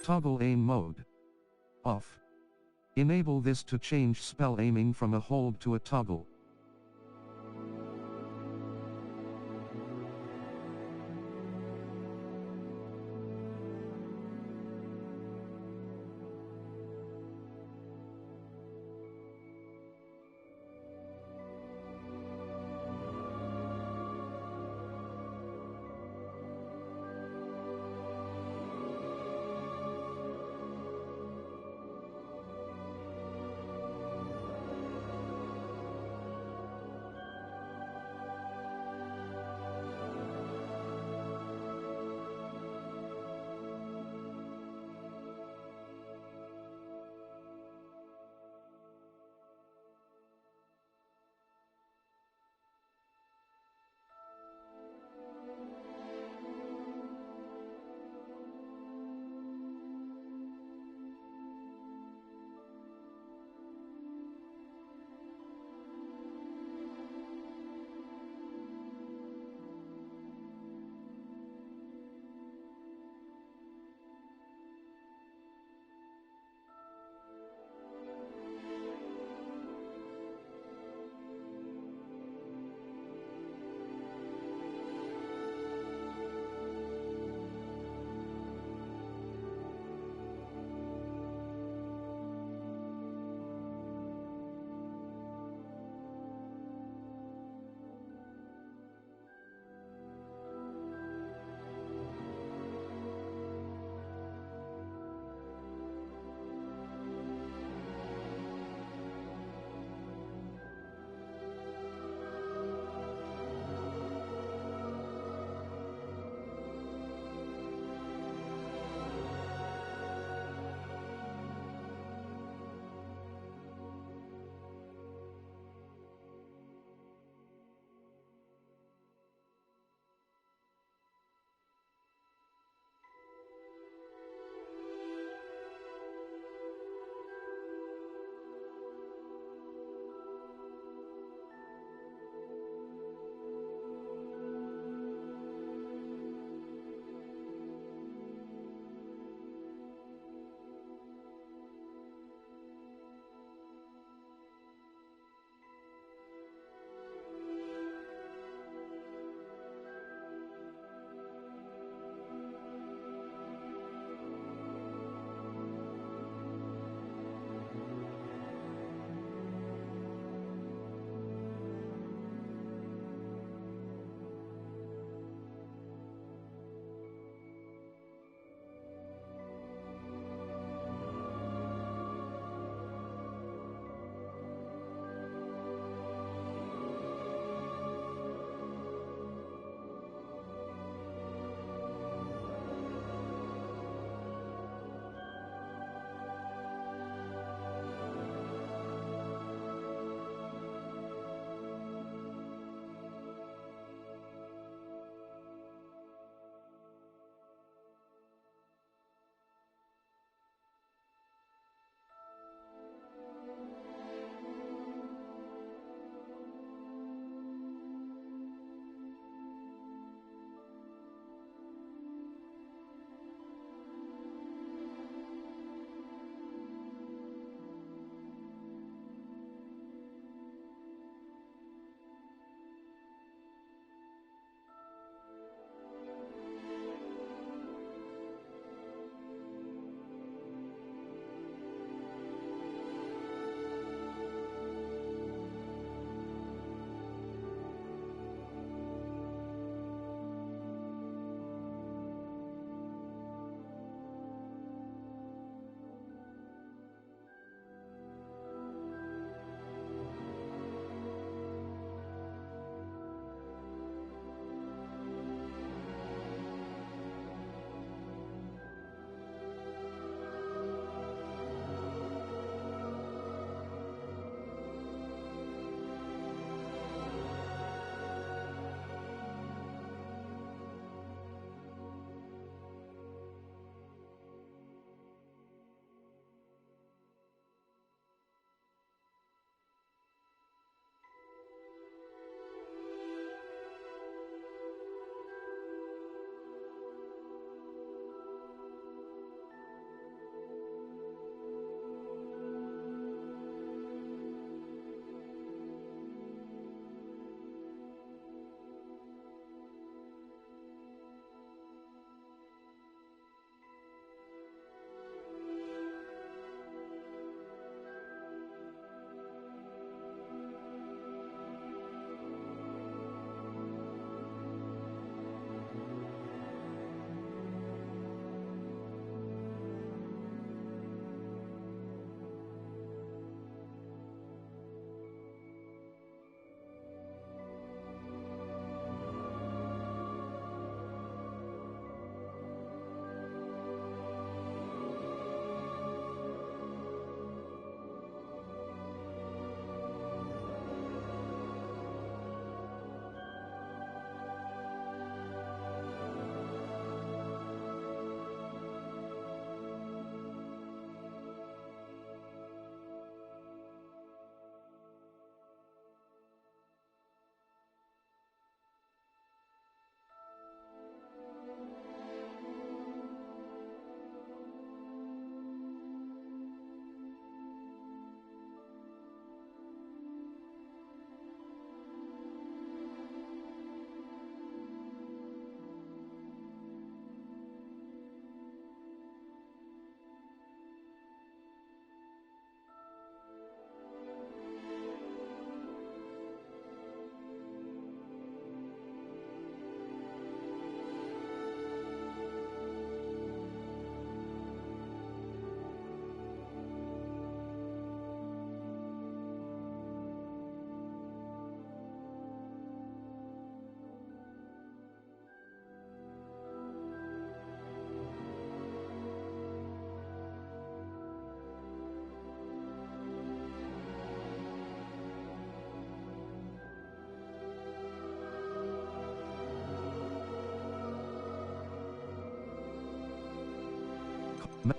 Toggle aim mode. Off. Enable this to change spell aiming from a hold to a toggle.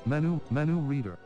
Menu reader.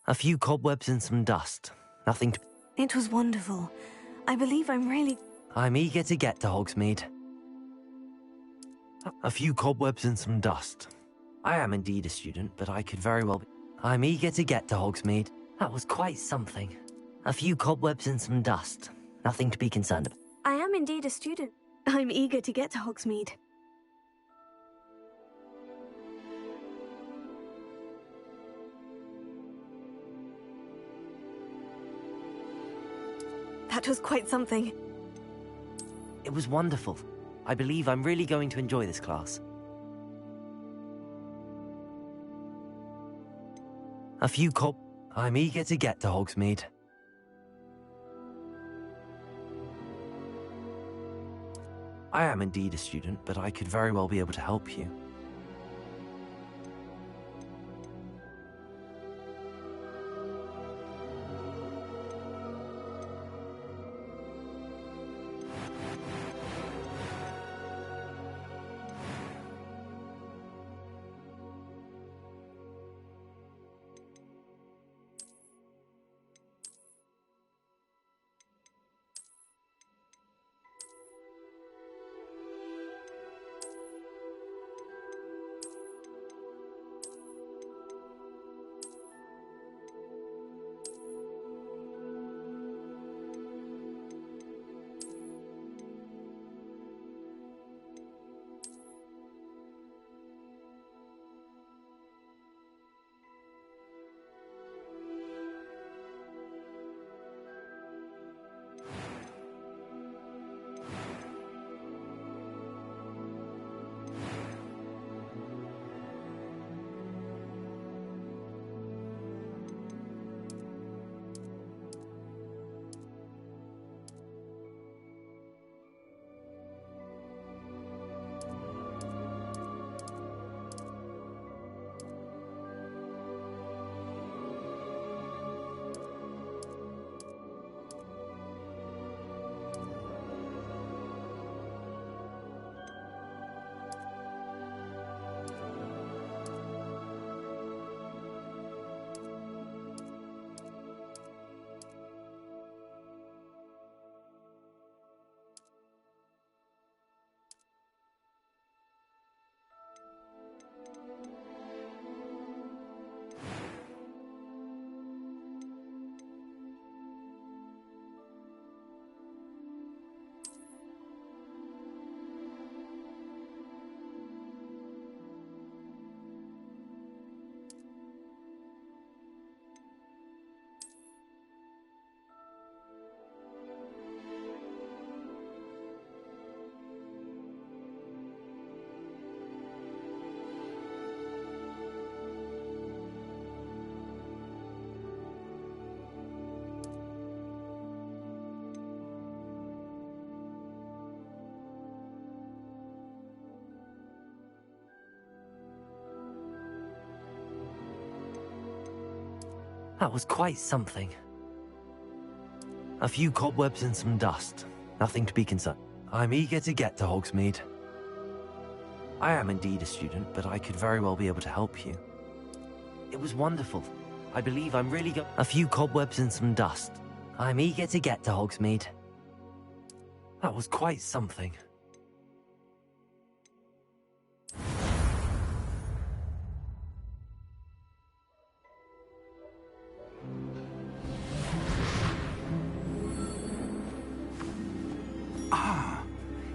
A few cobwebs and some dust. Nothing to... It was wonderful. I believe I'm really... I'm eager to get to Hogsmeade. A few cobwebs and some dust. I am indeed a student, but I could very well be... I'm eager to get to Hogsmeade. That was quite something. A few cobwebs and some dust. Nothing to be concerned about. I am indeed a student. I'm eager to get to Hogsmeade. That was quite something. It was wonderful. I believe I'm really going to enjoy this class. A few I'm eager to get to Hogsmeade. I am indeed a student, but I could very well be able to help you. That was quite something. A few cobwebs and some dust. Nothing to be concerned. I'm eager to get to Hogsmeade. I am indeed a student, but I could very well be able to help you. It was wonderful. I believe I'm really A few cobwebs and some dust. I'm eager to get to Hogsmeade. That was quite something.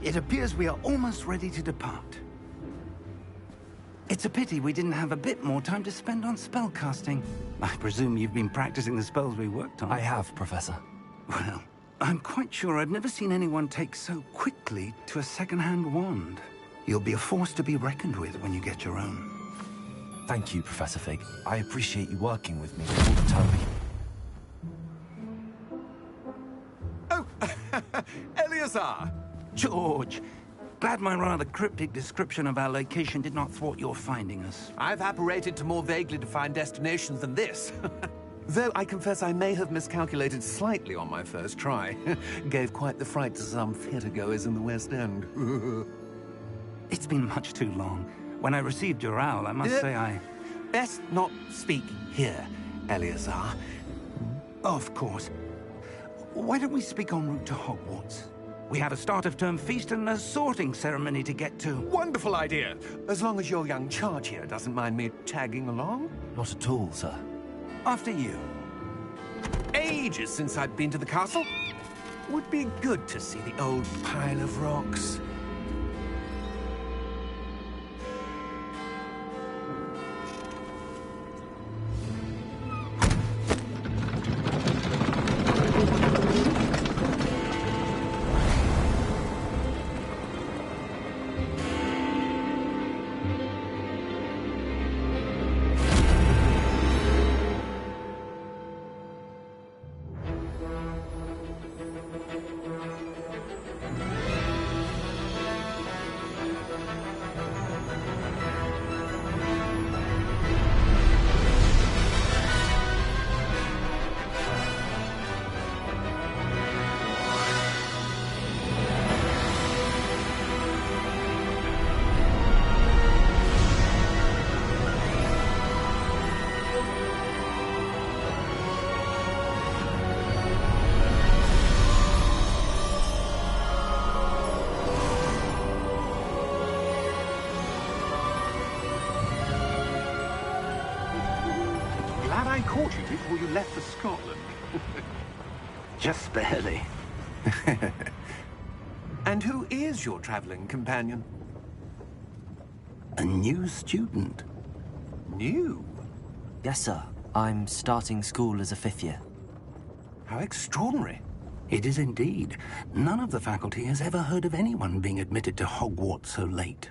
It appears we are almost ready to depart. It's a pity we didn't have a bit more time to spend on spellcasting. I presume you've been practicing the spells we worked on. I have, Professor. Well, I'm quite sure I've never seen anyone take so quickly to a second-hand wand. You'll be a force to be reckoned with when you get your own. Thank you, Professor Fig. I appreciate you working with me all the time. Oh, Eleazar! George, glad my rather cryptic description of our location did not thwart your finding us. I've apparated to more vaguely defined destinations than this. Though I confess I may have miscalculated slightly on my first try. Gave quite the fright to some theatre-goers in the West End. It's been much too long. When I received your owl, I must say I... Best not speak here. Eleazar. Of course. Why don't we speak en route to Hogwarts? We have a start-of-term feast and a sorting ceremony to get to. Wonderful idea! As long as your young charge here doesn't mind me tagging along. Not at all, sir. After you. Ages since I'd been to the castle. Would be good to see the old pile of rocks. I caught you before you left for Scotland. Just barely. And who is your traveling companion? A new student. New? Yes, sir. I'm starting school as a 5th year. How extraordinary. It is indeed. None of the faculty has ever heard of anyone being admitted to Hogwarts so late.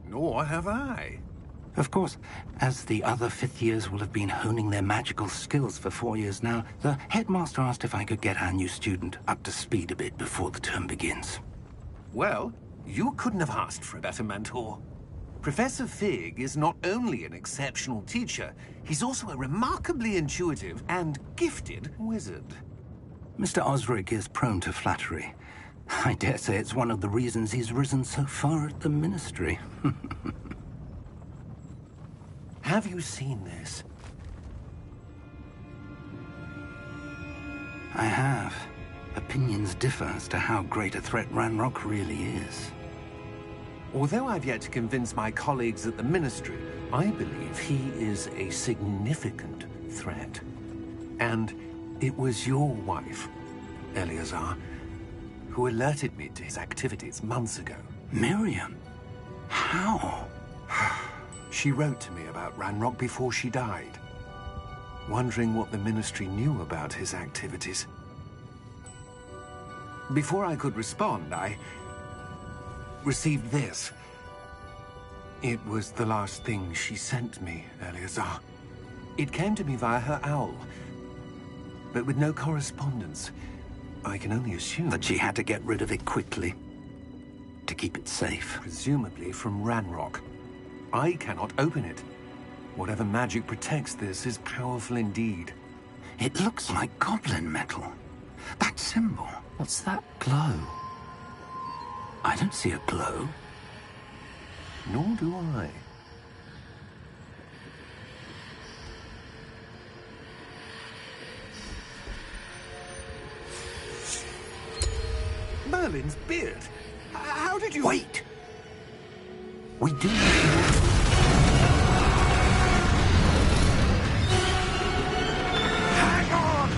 Nor have I. Of course, as the other 5th years will have been honing their magical skills for 4 years now, the headmaster asked if I could get our new student up to speed a bit before the term begins. Well, you couldn't have asked for a better mentor. Professor Fig is not only an exceptional teacher, he's also a remarkably intuitive and gifted wizard. Mr. Osric is prone to flattery. I dare say it's one of the reasons he's risen so far at the Ministry. Have you seen this? I have. Opinions differ as to how great a threat Ranrock really is. Although I've yet to convince my colleagues at the Ministry, I believe he is a significant threat. And it was your wife, Eleazar, who alerted me to his activities months ago. Miriam? How? She wrote to me about Ranrock before she died, wondering what the Ministry knew about his activities. Before I could respond, I received this. It was the last thing she sent me, Eleazar. It came to me via her owl, but with no correspondence. I can only assume That she had to get rid of it quickly, to keep it safe. presumably from Ranrock. I cannot open it. Whatever magic protects this is powerful indeed. It looks like goblin metal. That symbol. What's that glow? I don't see a glow. Nor do I. Merlin's beard. How did you... Wait! We do need to... Hang on!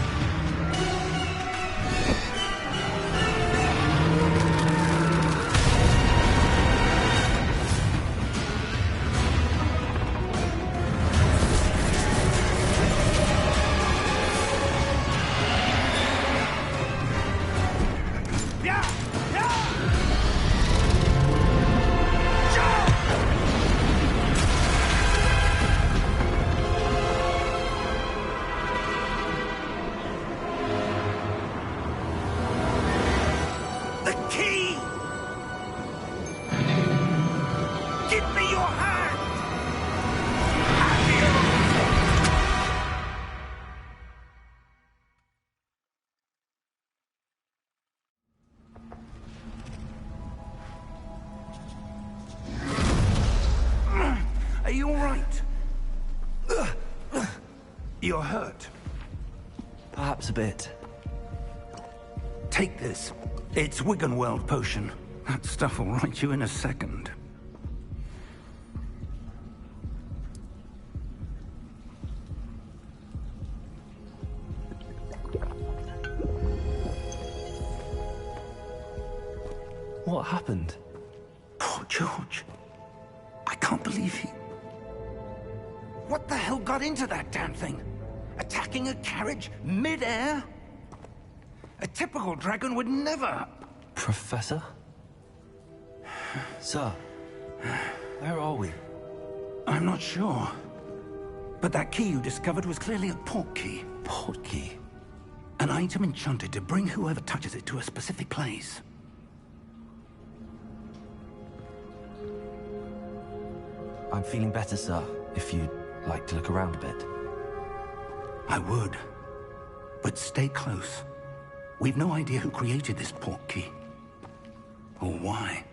Yeah! Yeah! Jump! You're hurt. Perhaps a bit. Take this. It's Wiggenweld potion. That stuff will right you in a second. What happened? Poor George. I can't believe he... What the hell got into that damn thing? Attacking a carriage mid-air? A typical dragon would never... Professor? Sir, where are we? I'm not sure. But that key you discovered was clearly a port key. Port key? An item enchanted to bring whoever touches it to a specific place. I'm feeling better, sir, if you'd like to look around a bit. I would. But stay close. We've no idea who created this port key. Or why.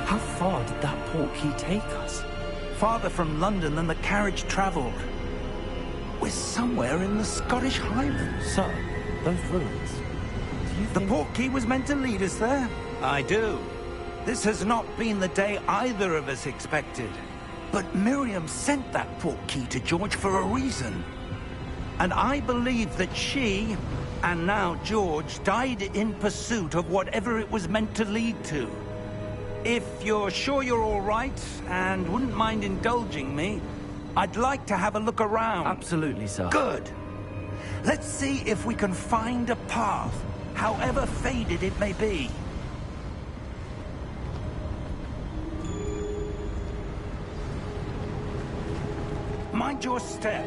How far did that port key take us? Farther from London than the carriage travelled. We're somewhere in the Scottish Highlands. Sir, those ruins. Do you The think... port key was meant to lead us there? I do. This has not been the day either of us expected. But Miriam sent that port key to George for a reason. And I believe that she, and now George, died in pursuit of whatever it was meant to lead to. If you're sure you're all right, and wouldn't mind indulging me, I'd like to have a look around. Absolutely, sir. Good. Let's see if we can find a path, however faded it may be. Mind your step.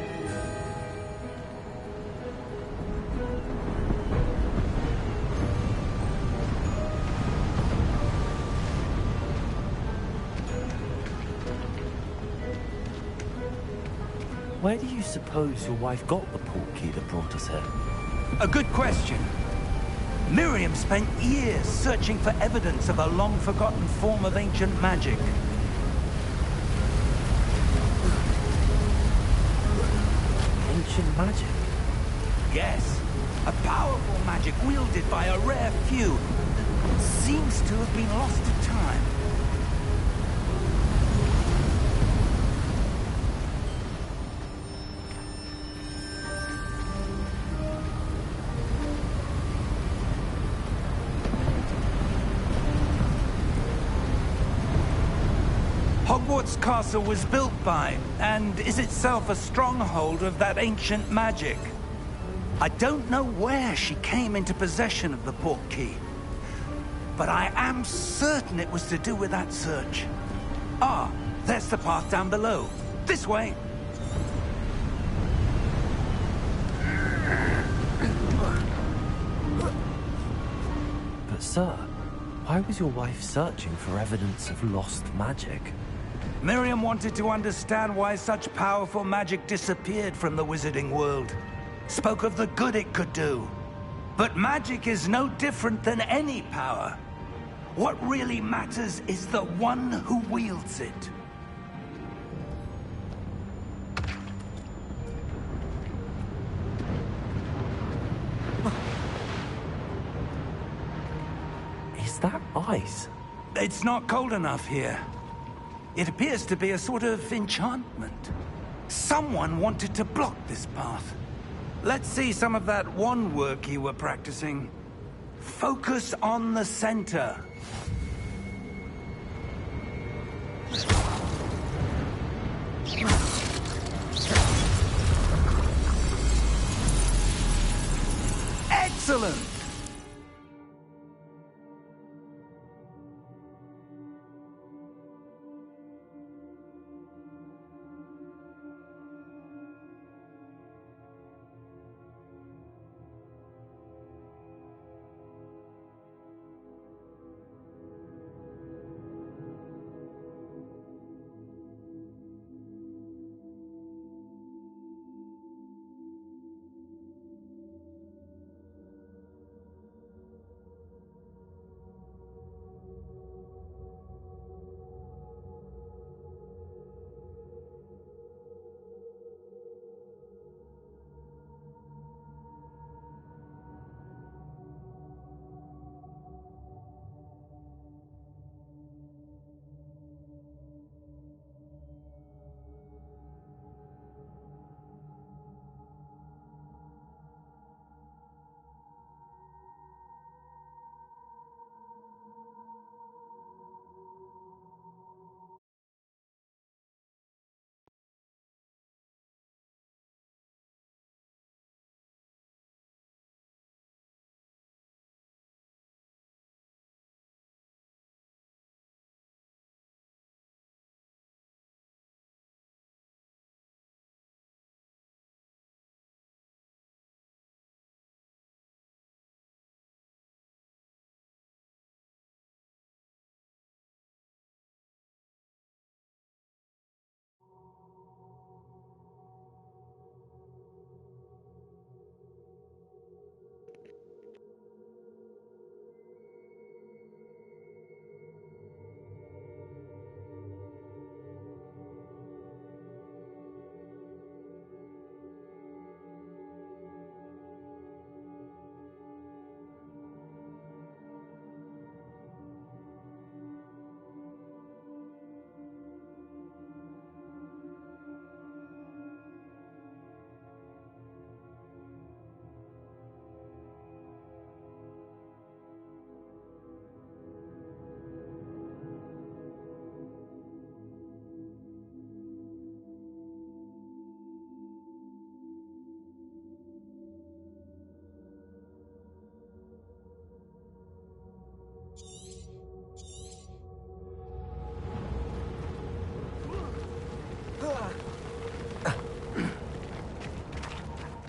Where do you suppose your wife got the port key that brought us here? A good question. Miriam spent years searching for evidence of a long-forgotten form of ancient magic. Ancient magic? Yes, a powerful magic wielded by a rare few that seems to have been lost to time. Hogwarts Castle was built by, and is itself a stronghold of that ancient magic. I don't know where she came into possession of the port key, but I am certain it was to do with that search. Ah, there's the path down below. This way. But sir, why was your wife searching for evidence of lost magic? Miriam wanted to understand why such powerful magic disappeared from the wizarding world. Spoke of the good it could do. But magic is no different than any power. What really matters is the one who wields it. Is that ice? It's not cold enough here. It appears to be a sort of enchantment. Someone wanted to block this path. Let's see some of that wand work you were practicing. Focus on the center. Excellent!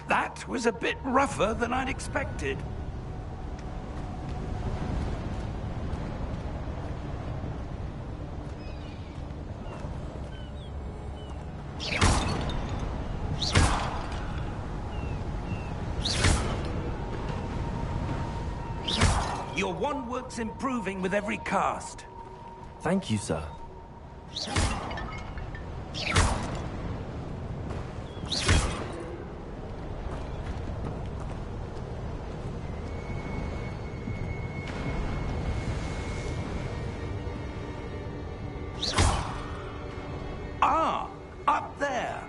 That was a bit rougher than I'd expected. Your wand work's improving with every cast. Thank you, sir. Ah, up there.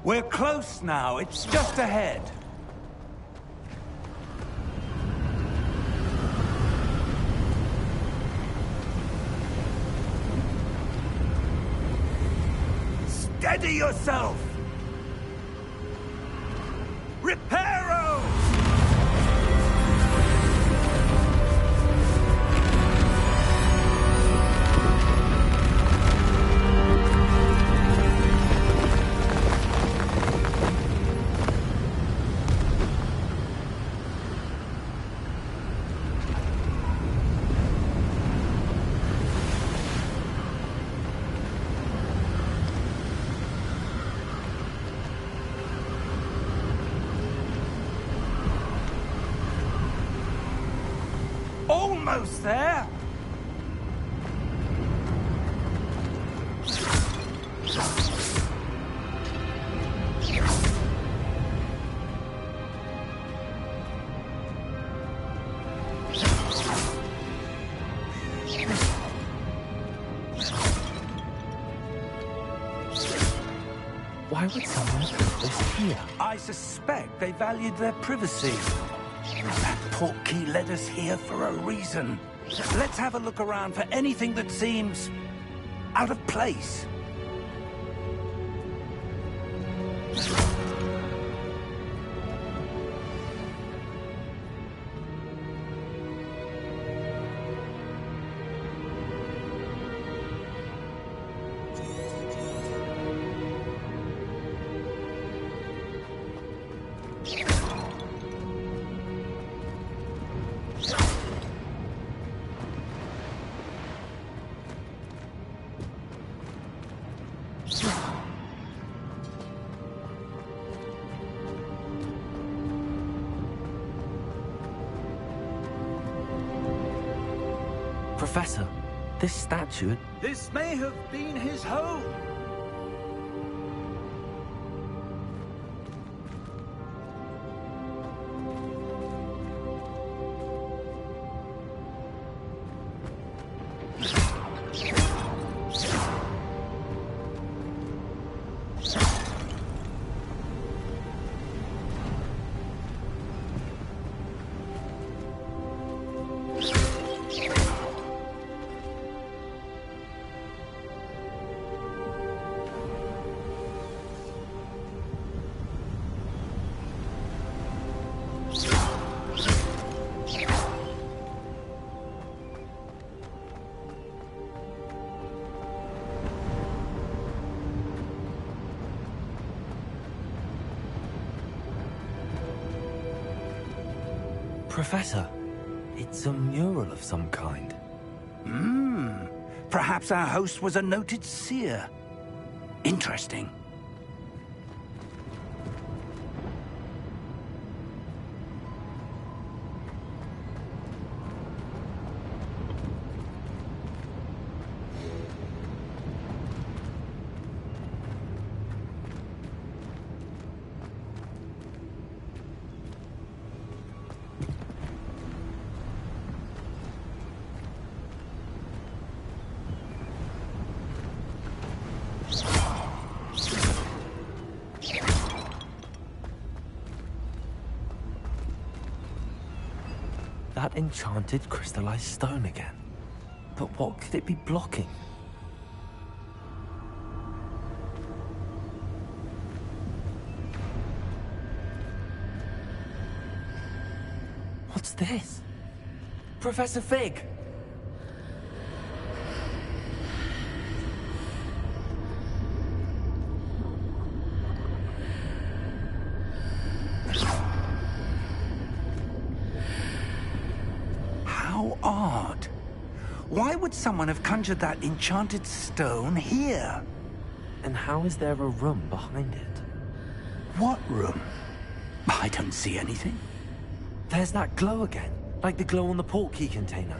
We're close now. It's just ahead. Steady yourself! Reparo! Almost there! Why would someone put this here? I suspect they valued their privacy. That portkey led us here for a reason. Let's have a look around for anything that seems out of place. Professor, this statue... This may have been his home. Professor, it's a mural of some kind. Perhaps our host was a noted seer. Interesting. That enchanted crystallized stone again. But what could it be blocking? What's this? Professor Fig! How odd. Why would someone have conjured that enchanted stone here? And how is there a room behind it? What room? I don't see anything. There's that glow again, like the glow on the portkey container.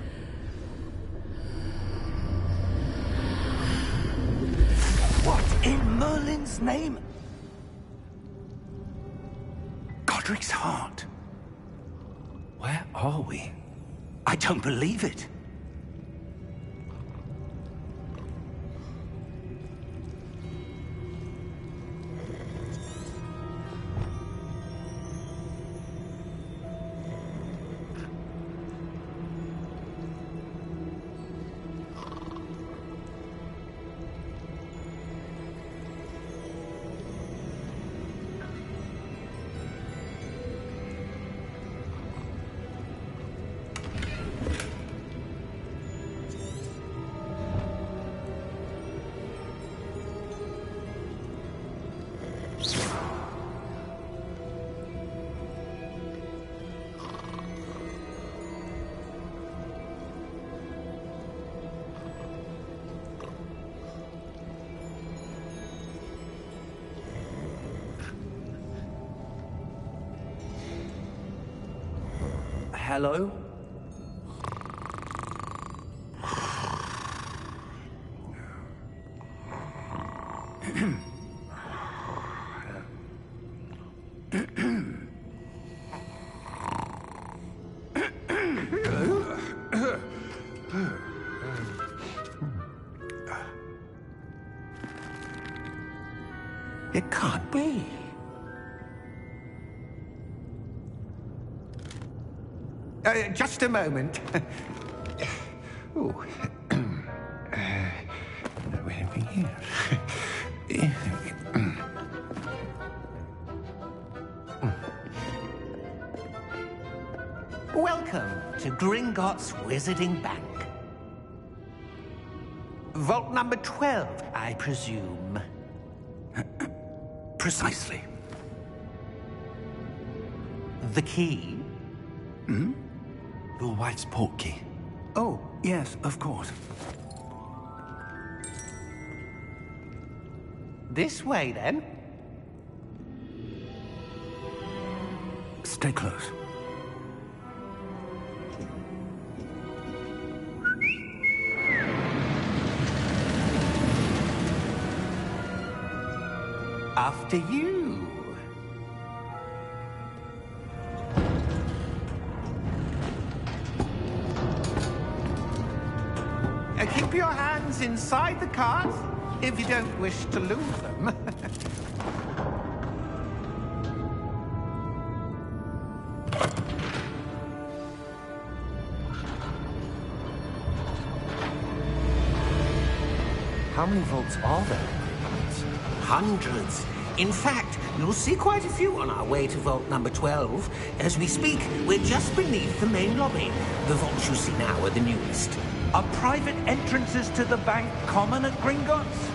What in Merlin's name? Godric's heart. Where are we? I don't believe it. Hello? It can't be. Just a moment. Oh. Where are we here? Welcome to Gringotts Wizarding Bank. Vault number 12, I presume. Precisely. The key? Hmm? Your wife's portkey. Oh, yes, of course. This way, then. Stay close. After you. Keep your hands inside the cards if you don't wish to lose them. How many vaults are there? Hundreds. In fact, you'll see quite a few on our way to vault number 12. As we speak, we're just beneath the main lobby. The vaults you see now are the newest. Are private entrances to the bank common at Gringotts?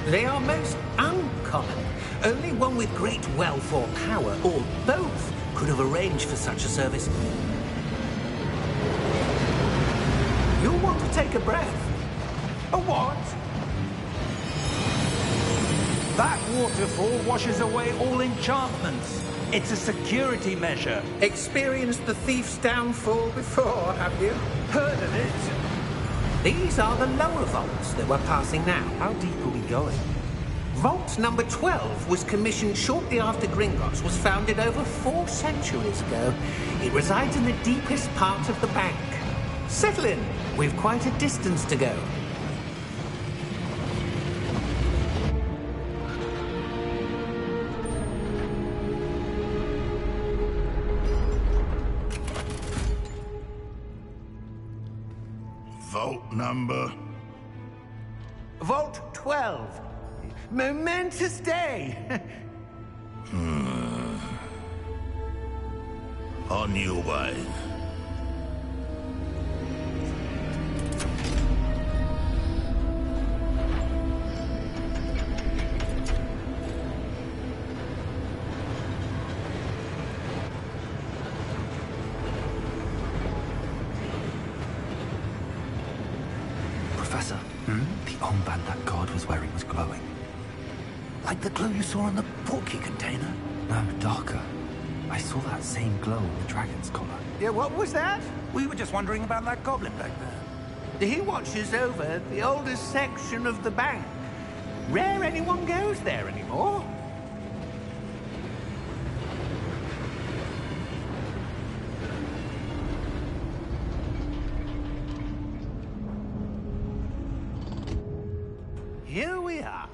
They are most uncommon. Only one with great wealth or power, or both, could have arranged for such a service. You'll want to take a breath. A what? That waterfall washes away all enchantments. It's a security measure. Experienced the thief's downfall before, have you? Heard of it? These are the lower vaults that we're passing now. How deep are we going? Vault number 12 was commissioned shortly after Gringotts was founded over 4 centuries ago. It resides in the deepest part of the bank. Settle in. We've quite a distance to go. Vault number? Vault 12. Momentous day. On your way. Professor, the armband that guard was wearing was glowing. Like the glow you saw on the portkey container? No, darker. I saw that same glow on the dragon's collar. Yeah, what was that? We were just wondering about that goblin back there. He watches over the oldest section of the bank. Rare anyone goes there anymore. Here we are.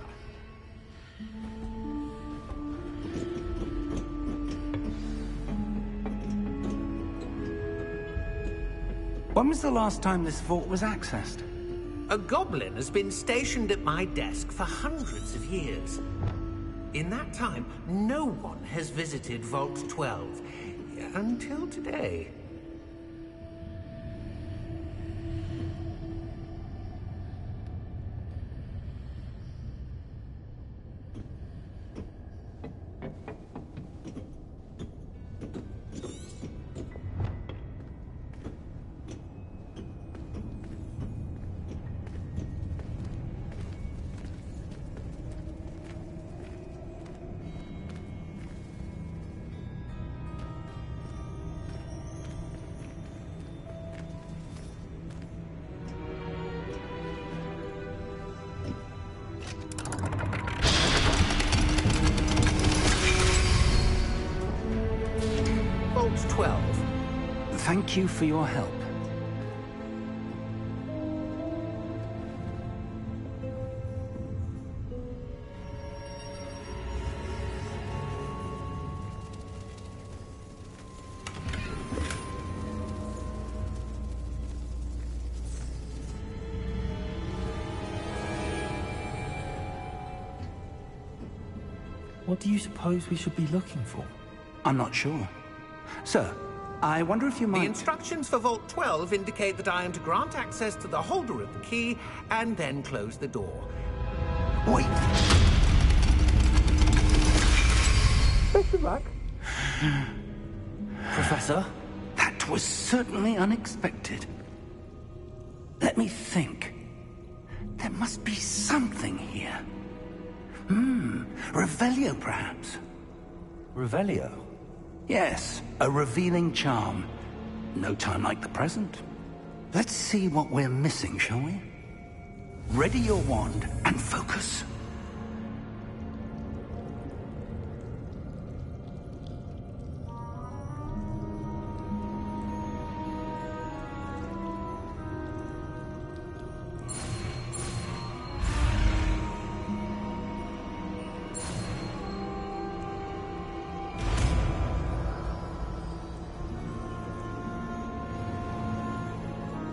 When was the last time this vault was accessed? A goblin has been stationed at my desk for hundreds of years. In that time, no one has visited Vault 12. Until today. Vault 12. Thank you for your help. What do you suppose we should be looking for? I'm not sure. Sir, I wonder if you might... The instructions for Vault 12 indicate that I am to grant access to the holder of the key and then close the door. Wait! Best of luck. Professor? That was certainly unexpected. Let me think. There must be something here. Revelio, perhaps? Revelio? Yes, a revealing charm. No time like the present. Let's see what we're missing, shall we? Ready your wand and focus.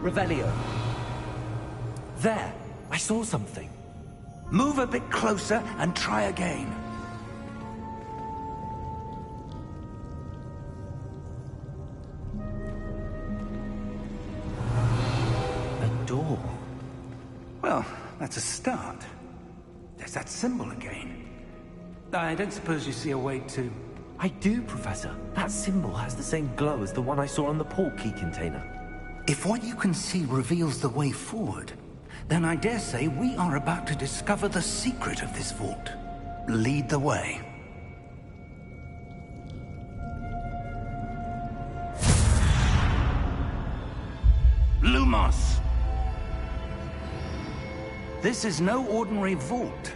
Revelio. There! I saw something. Move a bit closer and try again. A door. Well, that's a start. There's that symbol again. I don't suppose you see a way to... I do, Professor. That symbol has the same glow as the one I saw on the port key container. If what you can see reveals the way forward, then I dare say we are about to discover the secret of this vault. Lead the way. Lumos! This is no ordinary vault.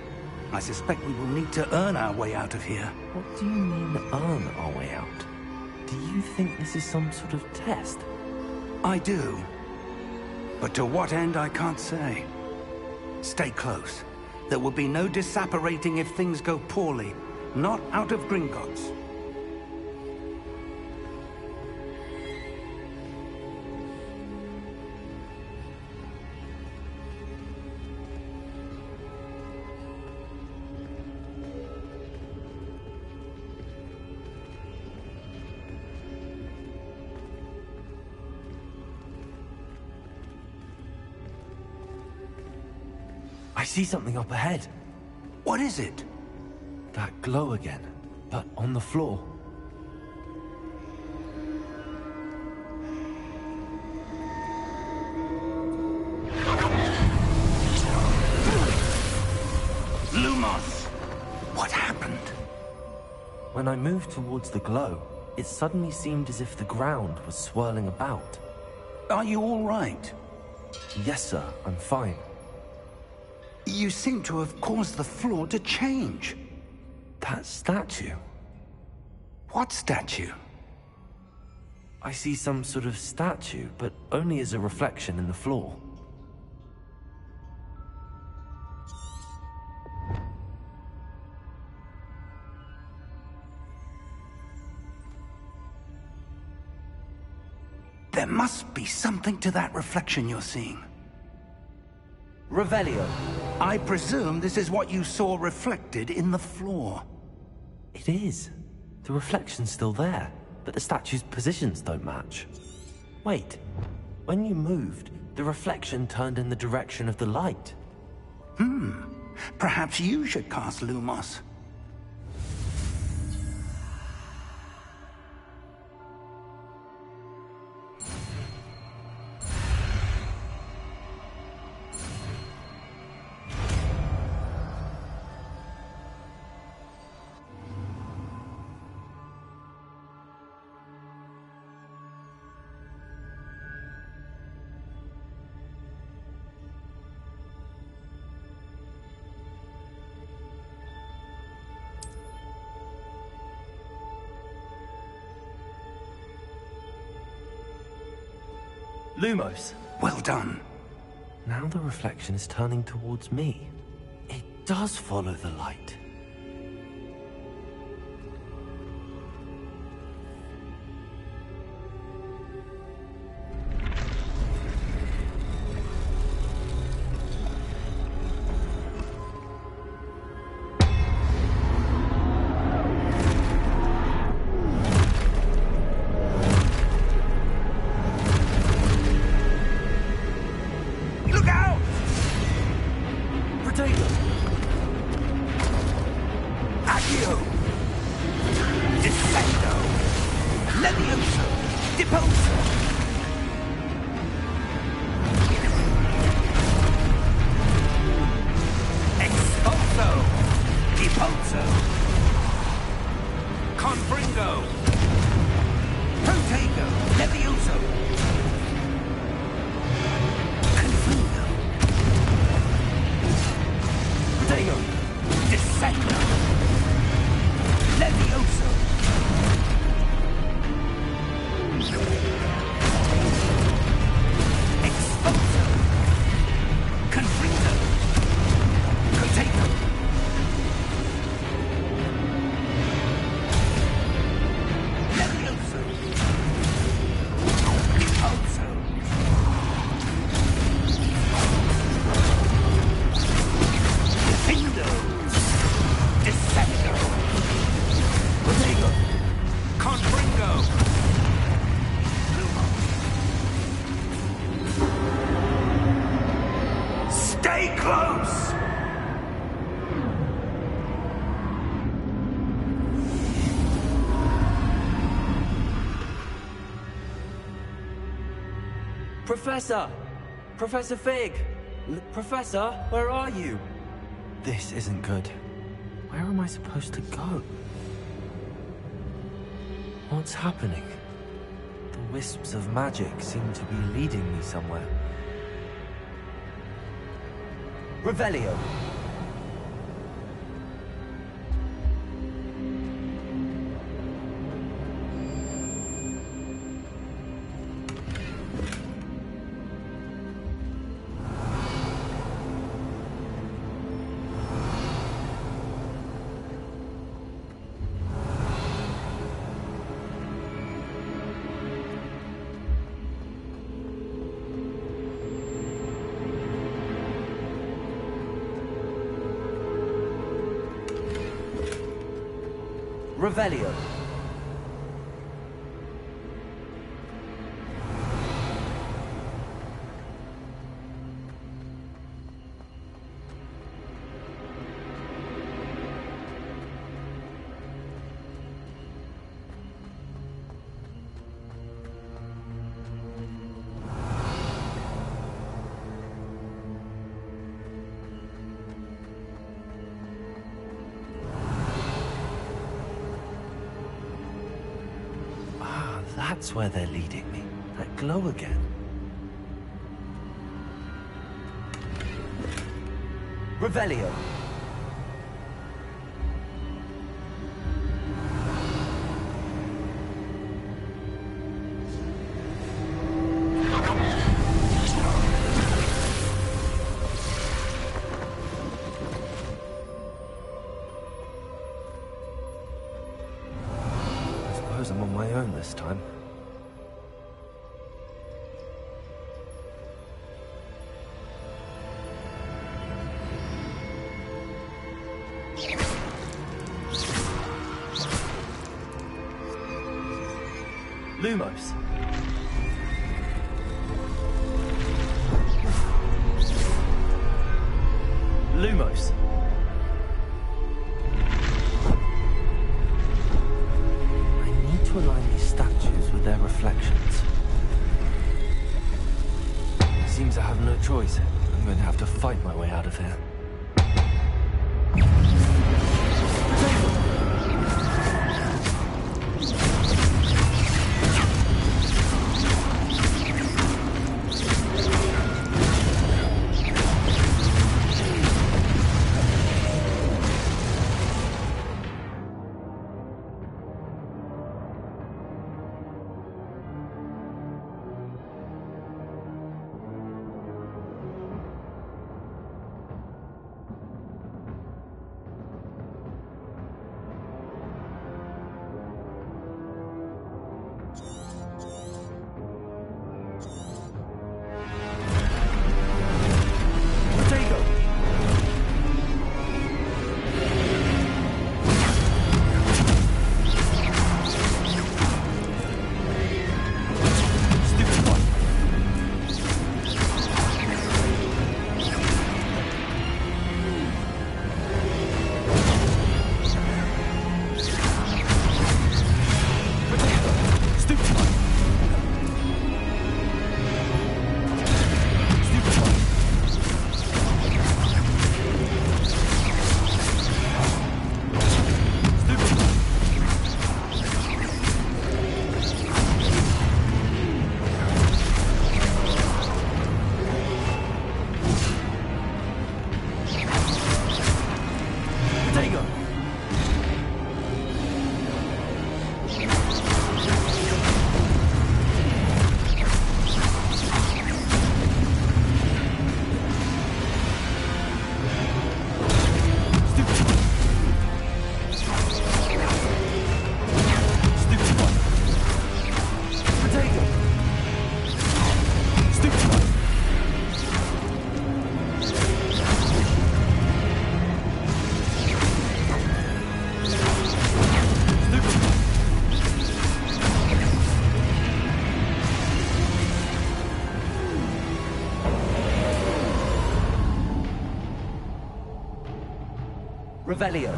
I suspect we will need to earn our way out of here. What do you mean, earn our way out? Do you think this is some sort of test? I do. But to what end, I can't say. Stay close. There will be no disapparating if things go poorly. Not out of Gringotts. I see something up ahead. What is it? That glow again, but on the floor. Lumos! What happened? When I moved towards the glow, it suddenly seemed as if the ground was swirling about. Are you all right? Yes, sir, I'm fine. You seem to have caused the floor to change. That statue? What statue? I see some sort of statue, but only as a reflection in the floor. There must be something to that reflection you're seeing. Revelio. I presume this is what you saw reflected in the floor. It is. The reflection's still there, but the statue's positions don't match. Wait. When you moved, the reflection turned in the direction of the light. Perhaps you should cast Lumos. Lumos. Well done. Now the reflection is turning towards me. It does follow the light. Professor! Professor Fig! Professor, where are you? This isn't good. Where am I supposed to go? What's happening? The wisps of magic seem to be leading me somewhere. Revelio! Revelio. That's where they're leading me. That glow again. Revelio. I suppose I'm on my own this time. Lumos. Lumos. I need to align these statues with their reflections. Seems I have no choice. I'm going to have to fight my way out of here. Revelio.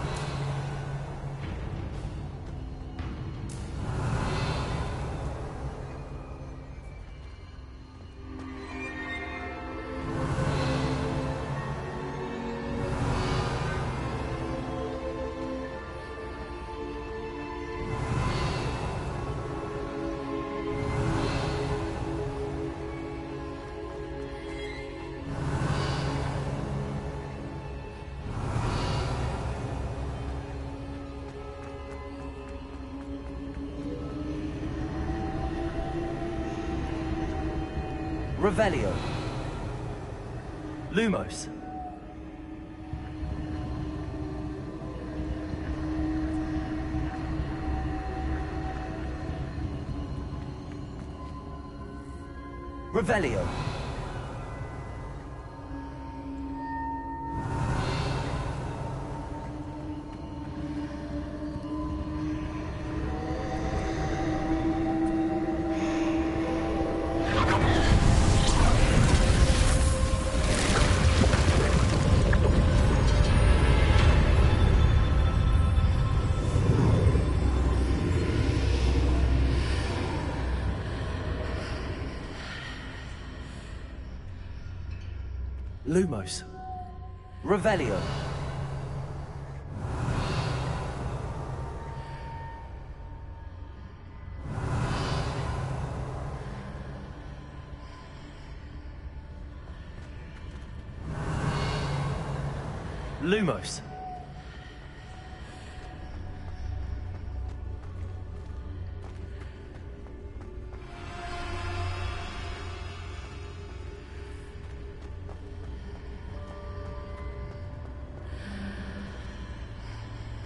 Revelio. Lumos. Revelio. Lumos. Revelio. Lumos.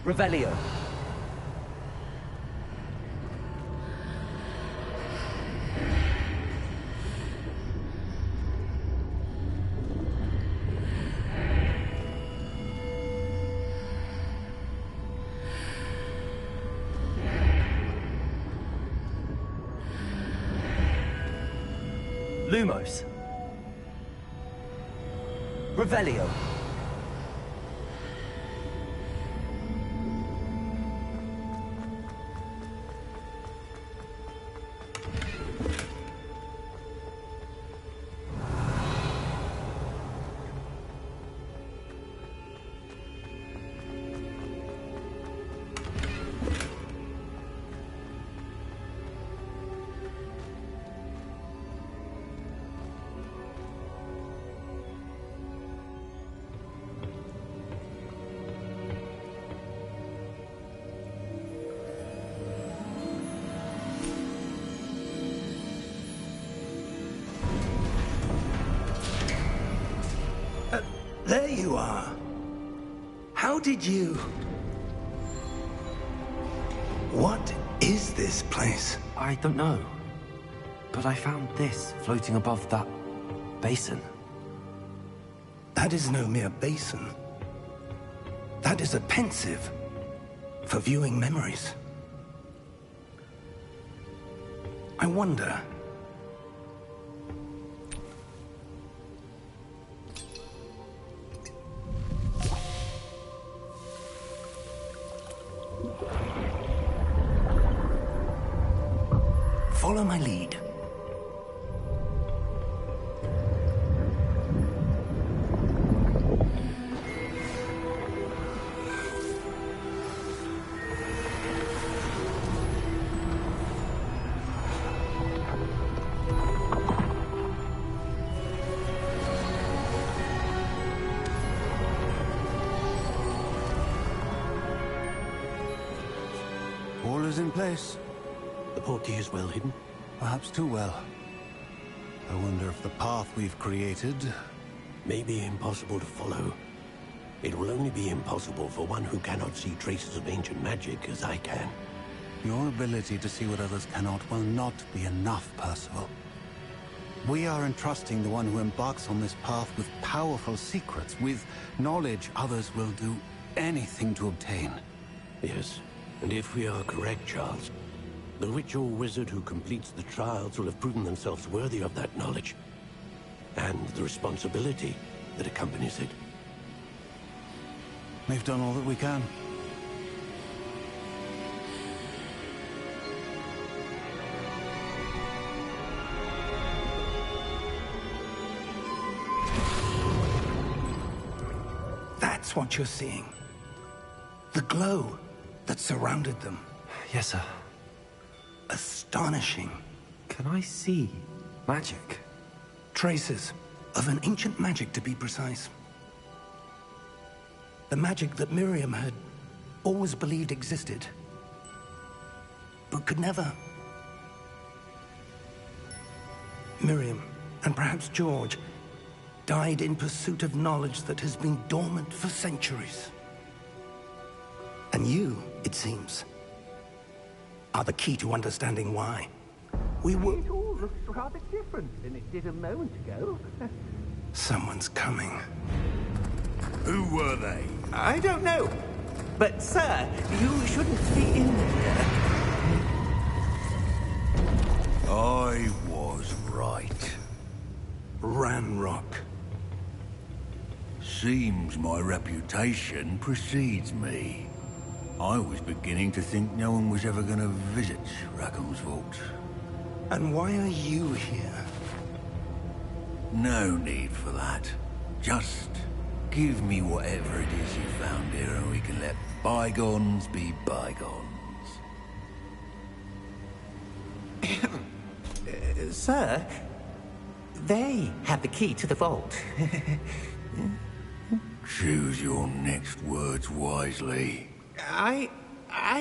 Revelio. Lumos. Revelio. There you are. How did you... What is this place? I don't know. But I found this floating above that basin. That is no mere basin. That is a pensive for viewing memories. I wonder... Follow my lead. All is in place. The portkey is well hidden? Perhaps too well. I wonder if the path we've created... may be impossible to follow. It will only be impossible for one who cannot see traces of ancient magic as I can. Your ability to see what others cannot will not be enough, Percival. We are entrusting the one who embarks on this path with powerful secrets, with knowledge others will do anything to obtain. Yes, and if we are correct, Charles, the witch or wizard who completes the trials will have proven themselves worthy of that knowledge, and the responsibility that accompanies it. We've done all that we can. That's what you're seeing. The glow that surrounded them. Yes, sir. Astonishing. Can I see magic? Traces of an ancient magic, to be precise. The magic that Miriam had always believed existed, but could never. Miriam, and perhaps George, died in pursuit of knowledge that has been dormant for centuries. And you, it seems, are the key to understanding why. We were... It all looks rather different than it did a moment ago. Someone's coming. Who were they? I don't know. But, sir, you shouldn't be in here. I was right. Ranrock. Seems my reputation precedes me. I was beginning to think no one was ever going to visit Rackham's vault. And why are you here? No need for that. Just give me whatever it is you found here and we can let bygones be bygones. Sir, they have the key to the vault. Choose your next words wisely. I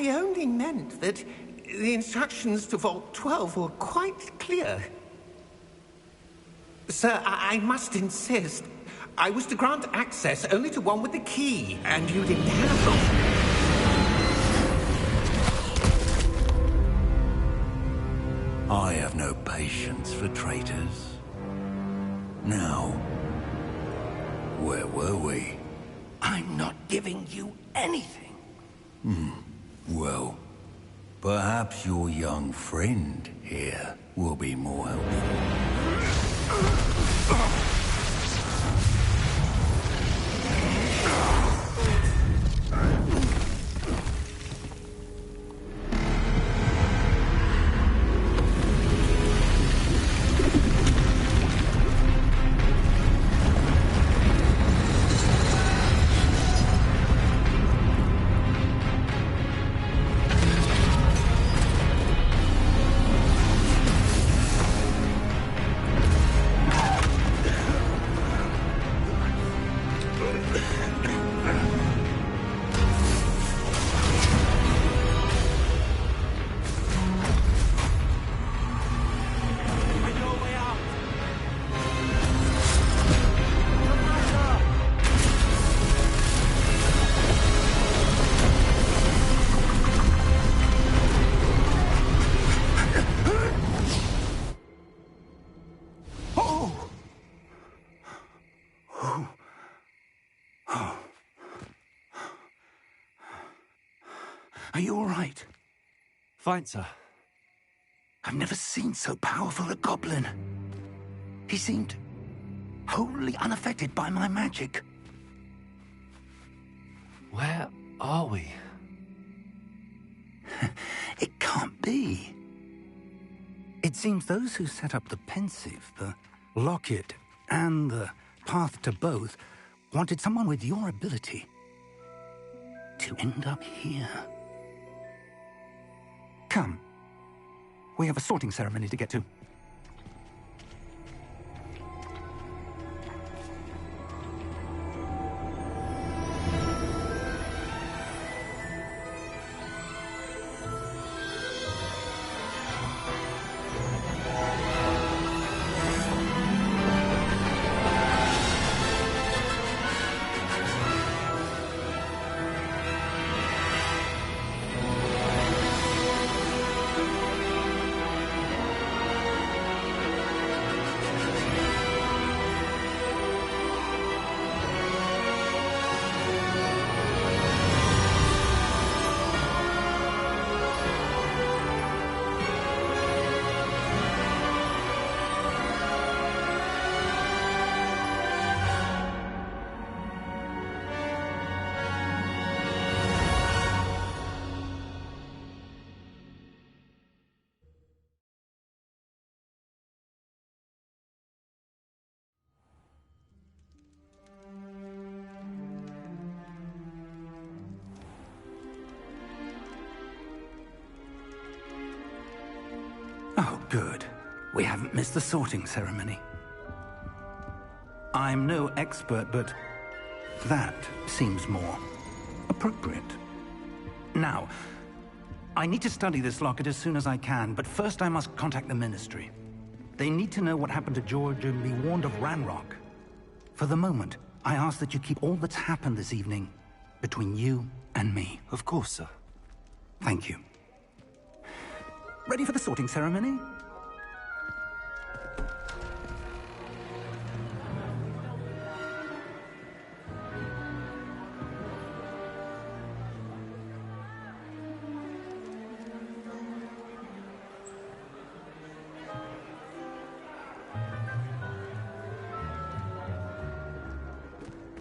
only meant that the instructions to Vault 12 were quite clear. Sir, I must insist. I was to grant access only to one with the key, and you didn't have them. I have no patience for traitors. Now, where were we? I'm not giving you anything. Well, perhaps your young friend here will be more helpful. Are you all right? Fine, sir. I've never seen so powerful a goblin. He seemed wholly unaffected by my magic. Where are we? It can't be. It seems those who set up the pensive, the locket, and the path to both wanted someone with your ability to end up here. Come. We have a sorting ceremony to get to. Oh, good. We haven't missed the sorting ceremony. I'm no expert, but that seems more appropriate. Now, I need to study this locket as soon as I can, but first I must contact the Ministry. They need to know what happened to George and be warned of Ranrock. For the moment, I ask that you keep all that's happened this evening between you and me. Of course, sir. Thank you. Ready for the sorting ceremony?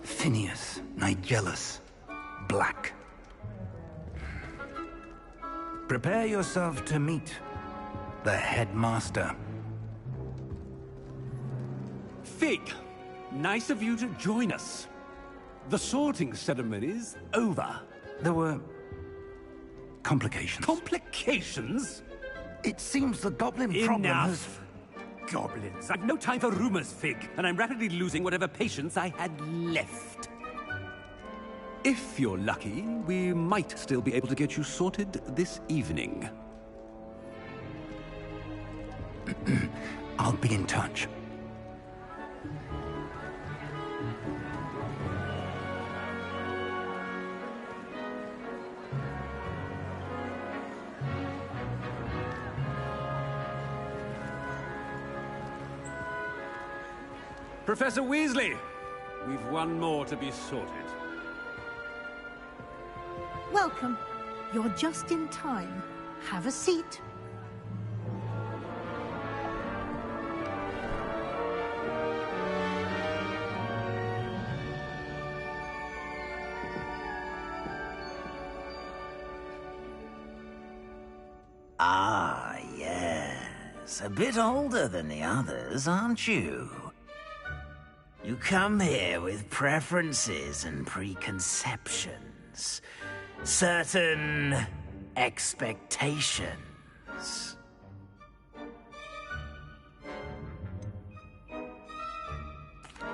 Phineas, Nigellus, Black. Prepare yourself to meet the headmaster. Fig, nice of you to join us. The sorting ceremony's over. There were complications. Complications? It seems the goblin problem has... Goblins. I've no time for rumors, Fig, and I'm rapidly losing whatever patience I had left. If you're lucky, we might still be able to get you sorted this evening. I'll be in touch. Professor Weasley, we've one more to be sorted. Welcome. You're just in time. Have a seat. Ah, yes. A bit older than the others, aren't you? You come here with preferences and preconceptions. Certain expectations.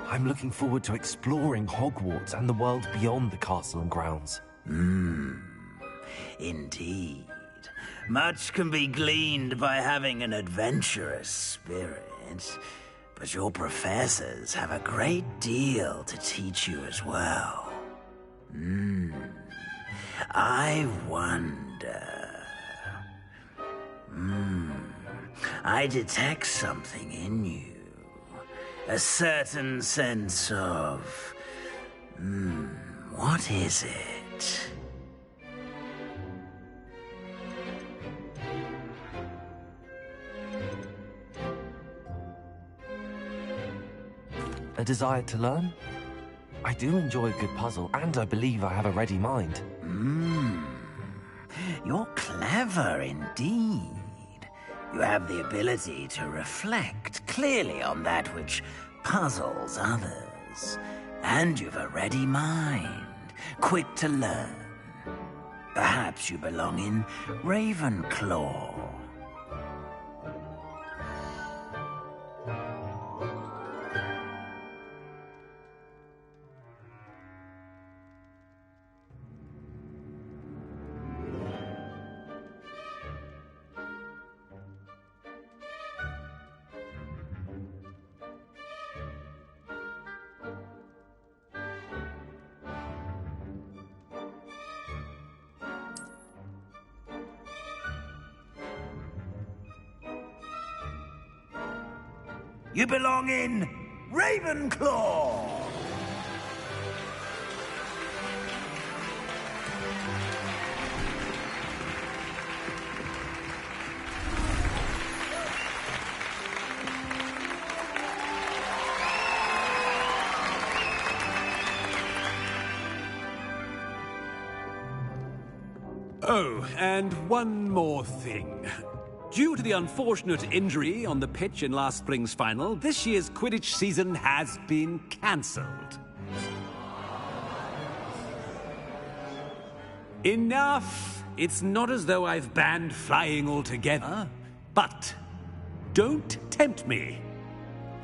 I'm looking forward to exploring Hogwarts and the world beyond the castle and grounds. Indeed. Much can be gleaned by having an adventurous spirit. But your professors have a great deal to teach you as well. I wonder... I detect something in you. A certain sense of... what is it? A desire to learn? I do enjoy a good puzzle, and I believe I have a ready mind. You're clever indeed. You have the ability to reflect clearly on that which puzzles others. And you've a ready mind, quick to learn. Perhaps you belong in Ravenclaw. You belong in Ravenclaw! Oh, and one more thing. Due to the unfortunate injury on the pitch in last spring's final, this year's Quidditch season has been cancelled. Enough! It's not as though I've banned flying altogether, but Don't tempt me.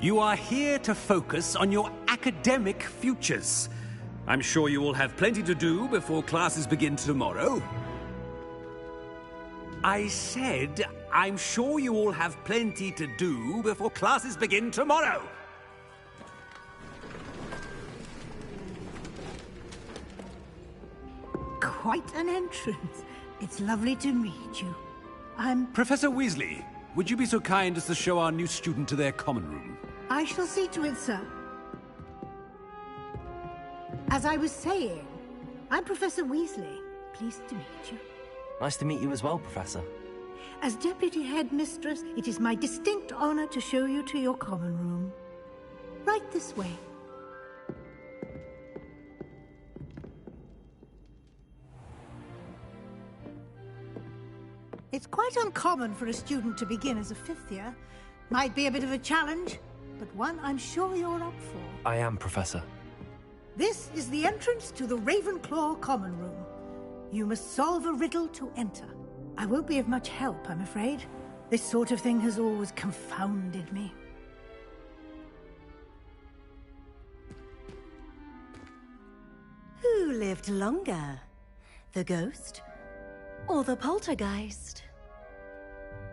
You are here to focus on your academic futures. I'm sure you will have plenty to do before classes begin tomorrow. I said, I'm sure you all have plenty to do before classes begin tomorrow. Quite an entrance. It's lovely to meet you. I'm... Professor Weasley, would you be so kind as to show our new student to their common room? I shall see to it, sir. As I was saying, I'm Professor Weasley. Pleased to meet you. Nice to meet you as well, Professor. As Deputy Headmistress, it is my distinct honor to show you to your common room. Right this way. It's quite uncommon for a student to begin as a fifth year. Might be a bit of a challenge, but one I'm sure you're up for. I am, Professor. This is the entrance to the Ravenclaw Common Room. You must solve a riddle to enter. I won't be of much help, I'm afraid. This sort of thing has always confounded me. Who lived longer? The ghost or the poltergeist?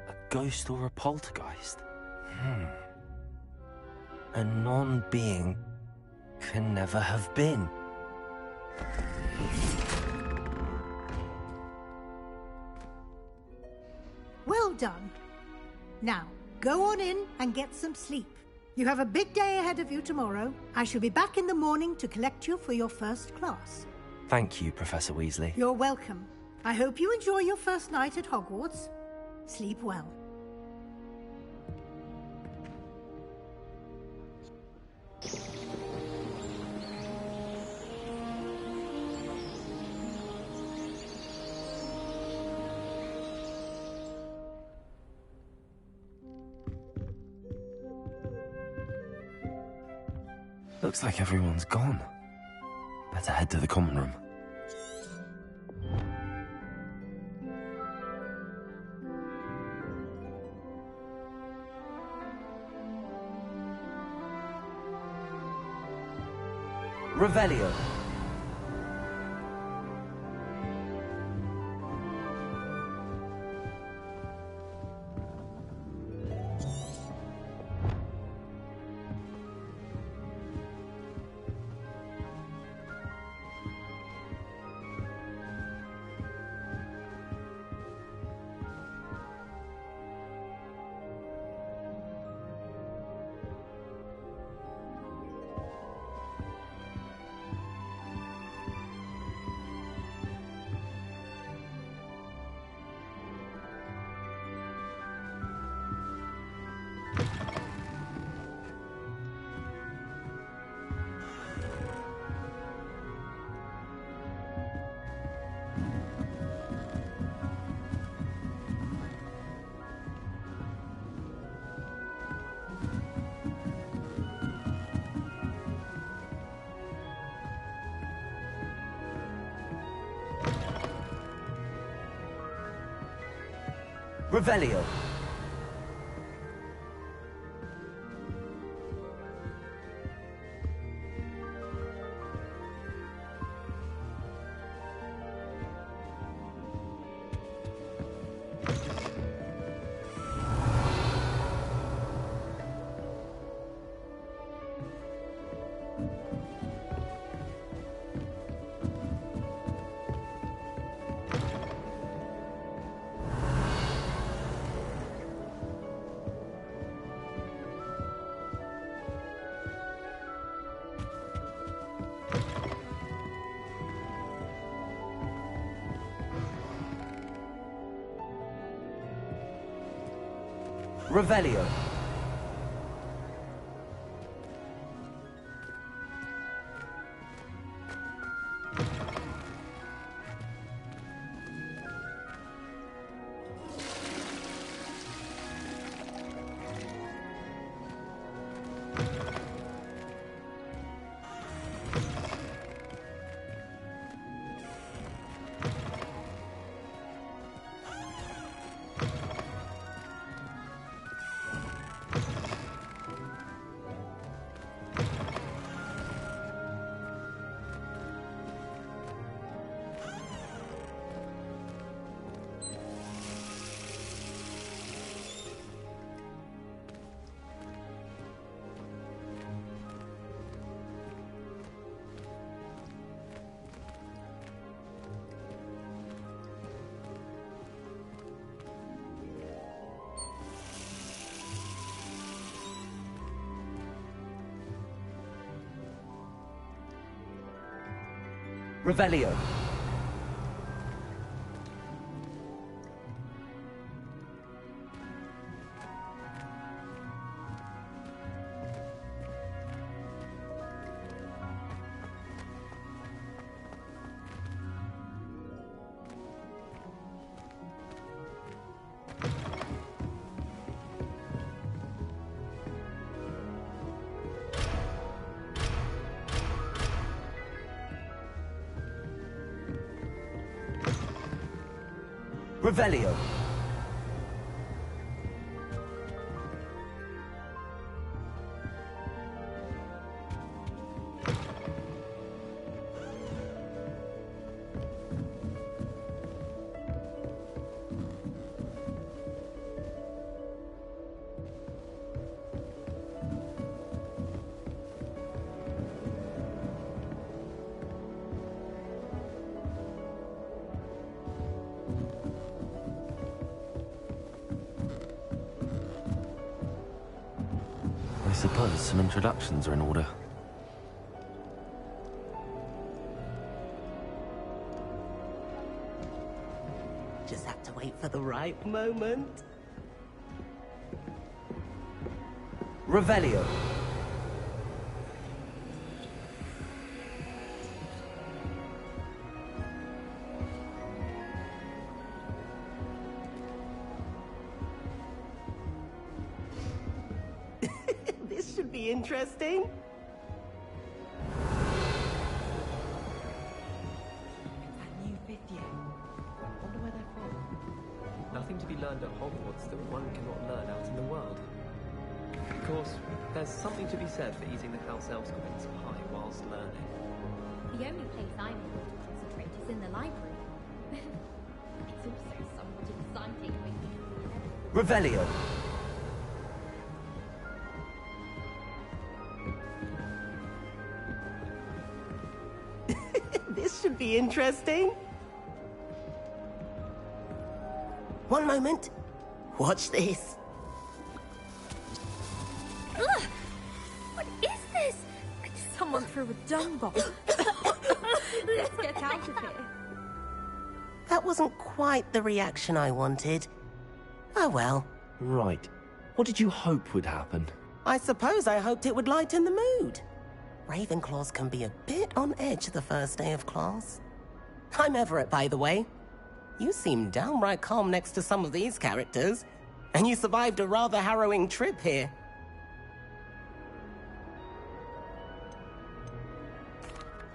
A ghost or a poltergeist? A non-being can never have been. Well done. Now, go on in and get some sleep. You have a big day ahead of you tomorrow. I shall be back in the morning to collect you for your first class. Thank you, Professor Weasley. You're welcome. I hope you enjoy your first night at Hogwarts. Sleep well. Looks like everyone's gone. Better head to the common room. Revelio. Revelio. Revelio. Revelio. Revelio. I suppose some introductions are in order. Just have to wait for the right moment. Revelio. This should be interesting. That new fifth year. Wonder where they're from. Nothing to be learned at Hogwarts that one cannot learn out in the world. Of course, there's something to be said for eating the house elf's queen's pie whilst learning. The only place I'm able to concentrate is in the library. It's also somewhat exciting when you... Revelio. This should be interesting. One moment. Watch this. Ugh! What is this? Someone threw a dung bomb. Let's get out of here. That wasn't quite the reaction I wanted. Oh well. Right. What did you hope would happen? I suppose I hoped it would lighten the mood. Ravenclaws can be a bit on edge the first day of class. I'm Everett, by the way. You seem downright calm next to some of these characters, and you survived a rather harrowing trip here.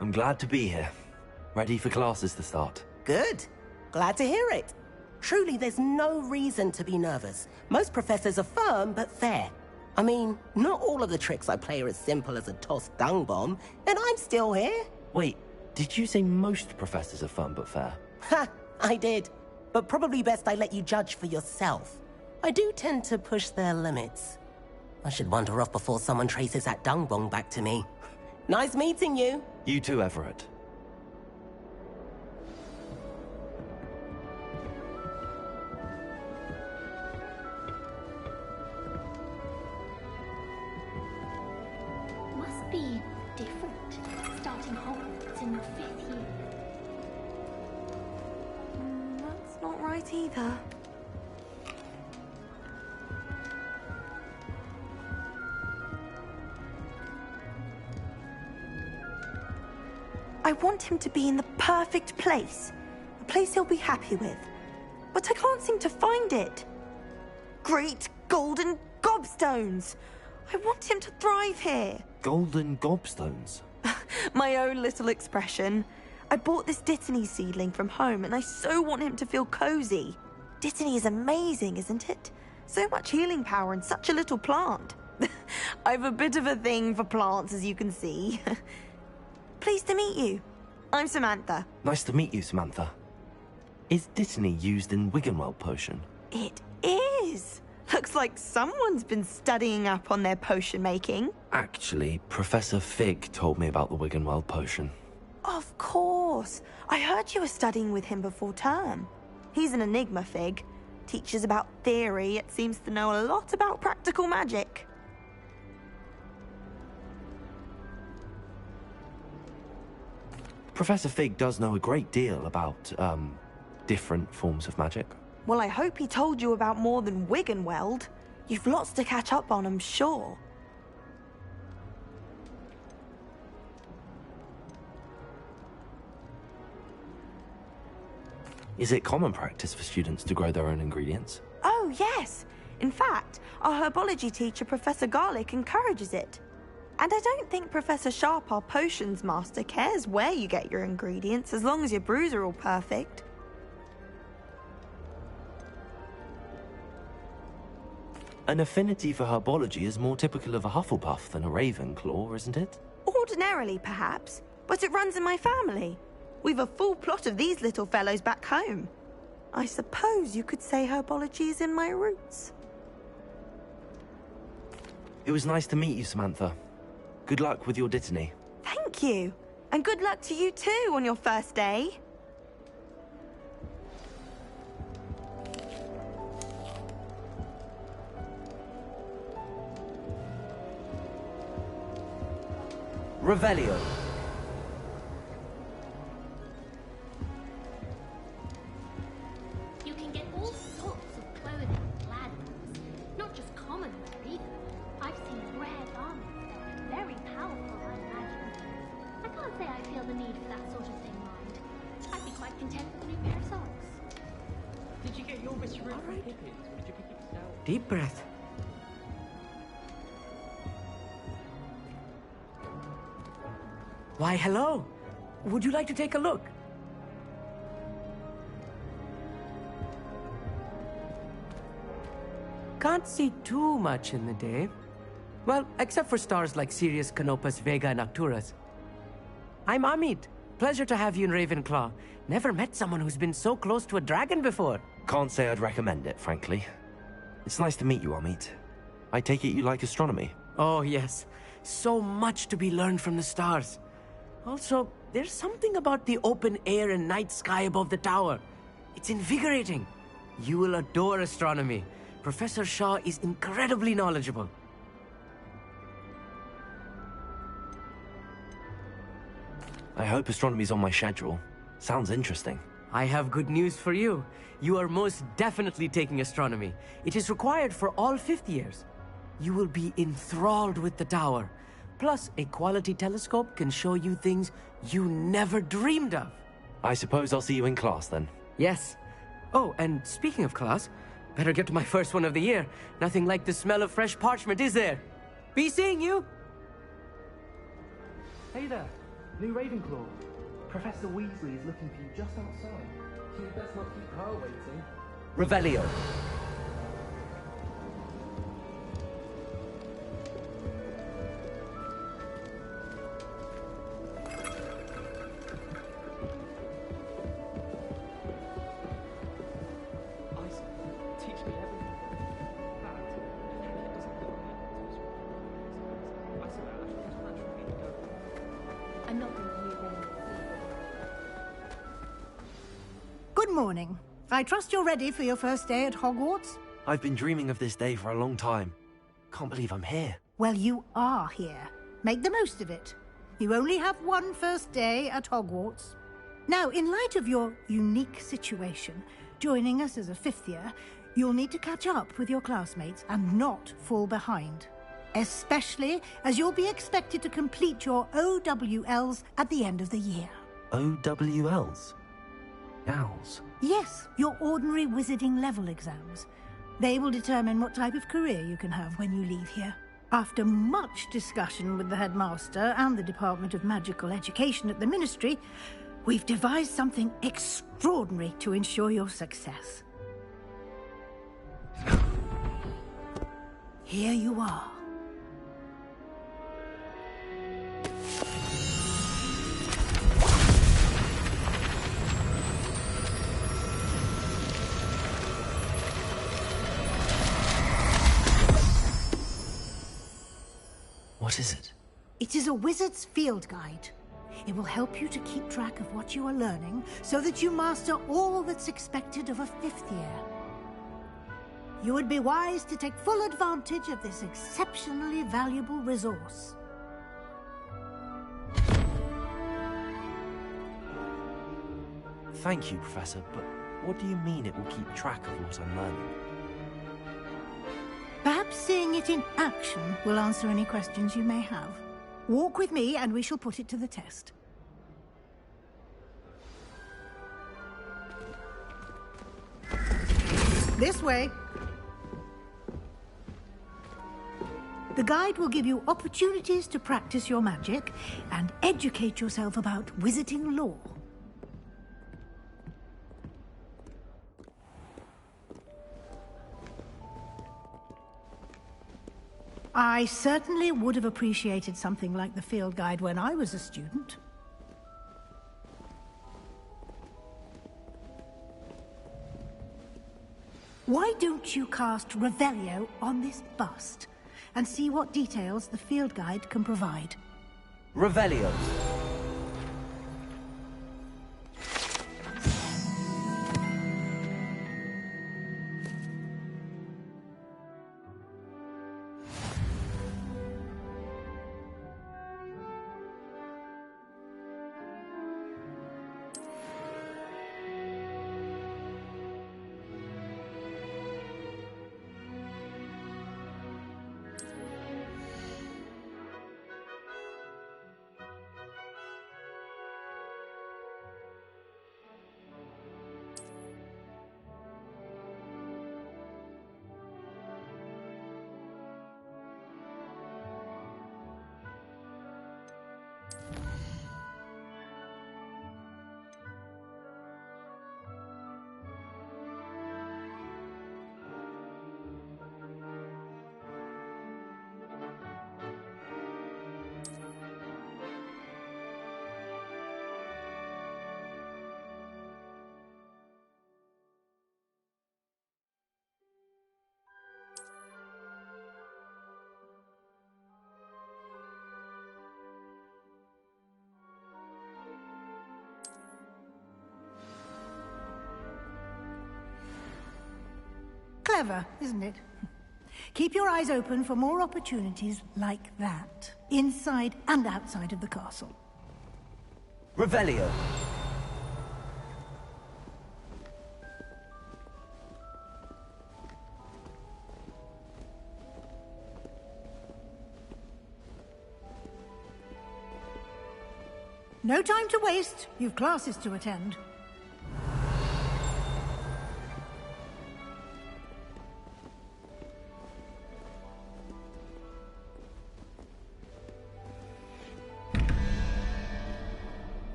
I'm glad to be here. Ready for classes to start. Good. Glad to hear it. Truly, there's no reason to be nervous. Most professors are firm but fair. I mean, not all of the tricks I play are as simple as a tossed dung bomb, and I'm still here. Wait, did you say most professors are fun but fair? Ha! I did. But probably best I let you judge for yourself. I do tend to push their limits. I should wander off before someone traces that dung bomb back to me. Nice meeting you. You too, Everett. Must be different, starting Hogwarts in your 5th year. That's not right either. I want him to be in the perfect place. A place he'll be happy with. But I can't seem to find it. Great golden gobstones! I want him to thrive here. Golden gobstones? My own little expression. I bought this Dittany seedling from home and I so want him to feel cozy. Dittany is amazing, isn't it? So much healing power in such a little plant. I've a bit of a thing for plants, as you can see. Pleased to meet you. I'm Samantha. Nice to meet you, Samantha. Is Dittany used in Wiggenweld potion? It is. Looks like someone's been studying up on their potion making. Actually, Professor Fig told me about the Wiggenweld potion. Of course. I heard you were studying with him before term. He's an enigma, Fig. Teaches about theory, yet seems to know a lot about practical magic. Professor Fig does know a great deal about, different forms of magic. Well, I hope he told you about more than Wiggenweld. You've lots to catch up on, I'm sure. Is it common practice for students to grow their own ingredients? Oh, yes. In fact, our herbology teacher, Professor Garlick, encourages it. And I don't think Professor Sharp, our potions master, cares where you get your ingredients, as long as your brews are all perfect. An affinity for herbology is more typical of a Hufflepuff than a Ravenclaw, isn't it? Ordinarily, perhaps, but it runs in my family. We've a full plot of these little fellows back home. I suppose you could say herbology is in my roots. It was nice to meet you, Samantha. Good luck with your Dittany. Thank you. And good luck to you too on your first day. Revelio. You can get all sorts of clothing and gladness, not just common wear either. I've seen rare garments there, very powerful, I imagine. I can't say I feel the need for that sort of thing, mind. I'd be quite content with a new pair of socks. Did you get your wrist from Pippins, or did you pick it yourself? Deep breath. Why, hello. Would you like to take a look? Can't see too much in the day. Well, except for stars like Sirius, Canopus, Vega, and Arcturus. I'm Amit. Pleasure to have you in Ravenclaw. Never met someone who's been so close to a dragon before. Can't say I'd recommend it, frankly. It's nice to meet you, Amit. I take it you like astronomy? Oh, yes. So much to be learned from the stars. Also, there's something about the open air and night sky above the tower. It's invigorating. You will adore astronomy. Professor Shaw is incredibly knowledgeable. I hope astronomy's on my schedule. Sounds interesting. I have good news for you. You are most definitely taking astronomy. It is required for all fifth years. You will be enthralled with the tower. Plus, a quality telescope can show you things you never dreamed of. I suppose I'll see you in class then. Yes. Oh, and speaking of class, better get to my first one of the year. Nothing like the smell of fresh parchment, is there? Be seeing you! Hey there, new Ravenclaw. Professor Weasley is looking for you just outside. You'd best not keep her waiting. Revelio. I'm not going to use any. Good morning. I trust you're ready for your first day at Hogwarts? I've been dreaming of this day for a long time. Can't believe I'm here. Well, you are here. Make the most of it. You only have one first day at Hogwarts. Now, in light of your unique situation, joining us as a fifth year, you'll need to catch up with your classmates and not fall behind. Especially as you'll be expected to complete your OWLs at the end of the year. OWLs? Owls? Yes, your ordinary wizarding level exams. They will determine what type of career you can have when you leave here. After much discussion with the headmaster and the Department of Magical Education at the Ministry, we've devised something extraordinary to ensure your success. Here you are. What is it? It is a wizard's field guide. It will help you to keep track of what you are learning so that you master all that's expected of a fifth year. You would be wise to take full advantage of this exceptionally valuable resource. Thank you, Professor, but what do you mean it will keep track of what I'm learning? Perhaps seeing it in action will answer any questions you may have. Walk with me and we shall put it to the test. This way. The guide will give you opportunities to practice your magic and educate yourself about wizarding lore. I certainly would have appreciated something like the field guide when I was a student. Why don't you cast Revelio on this bust and see what details the field guide can provide? Revelio. Clever, isn't it? Keep your eyes open for more opportunities like that, inside and outside of the castle. Revelio. No time to waste. You've classes to attend.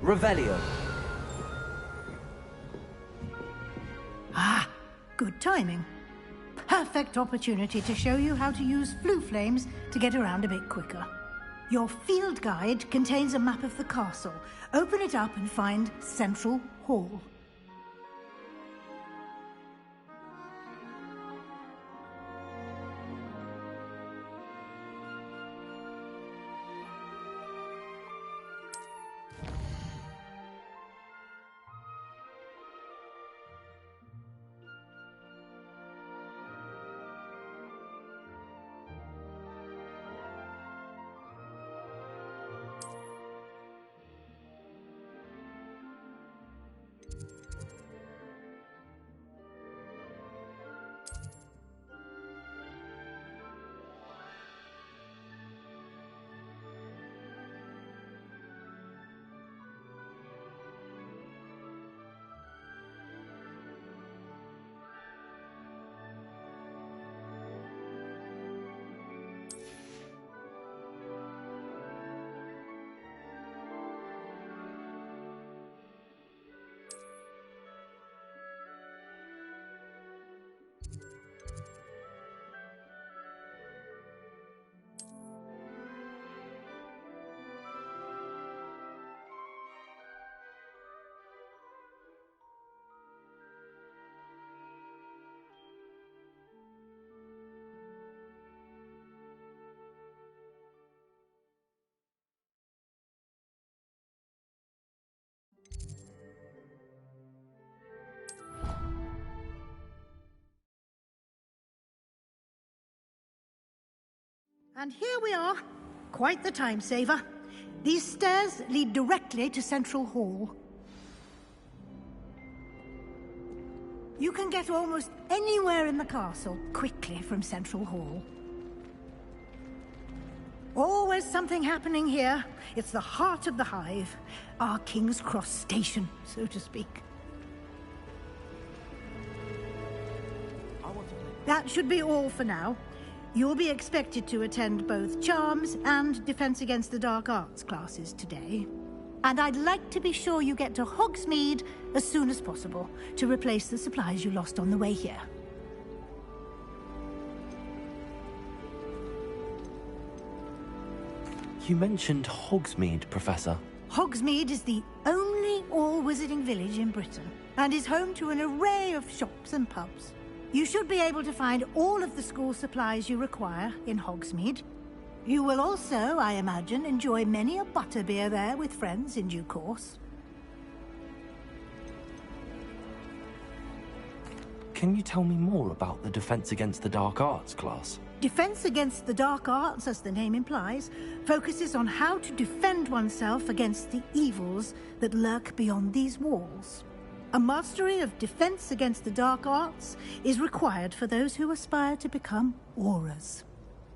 Revelio. Ah, good timing. Perfect opportunity to show you how to use flue flames to get around a bit quicker. Your field guide contains a map of the castle. Open it up and find Central Hall. And here we are. Quite the time saver. These stairs lead directly to Central Hall. You can get almost anywhere in the castle quickly from Central Hall. Always something happening here. It's the heart of the Hive. Our King's Cross station, so to speak. That should be all for now. You'll be expected to attend both Charms and Defense Against the Dark Arts classes today. And I'd like to be sure you get to Hogsmeade as soon as possible to replace the supplies you lost on the way here. You mentioned Hogsmeade, Professor. Hogsmeade is the only all-wizarding village in Britain and is home to an array of shops and pubs. You should be able to find all of the school supplies you require in Hogsmeade. You will also, I imagine, enjoy many a butterbeer there with friends in due course. Can you tell me more about the Defense Against the Dark Arts class? Defense Against the Dark Arts, as the name implies, focuses on how to defend oneself against the evils that lurk beyond these walls. A mastery of Defense Against the Dark Arts is required for those who aspire to become Aurors.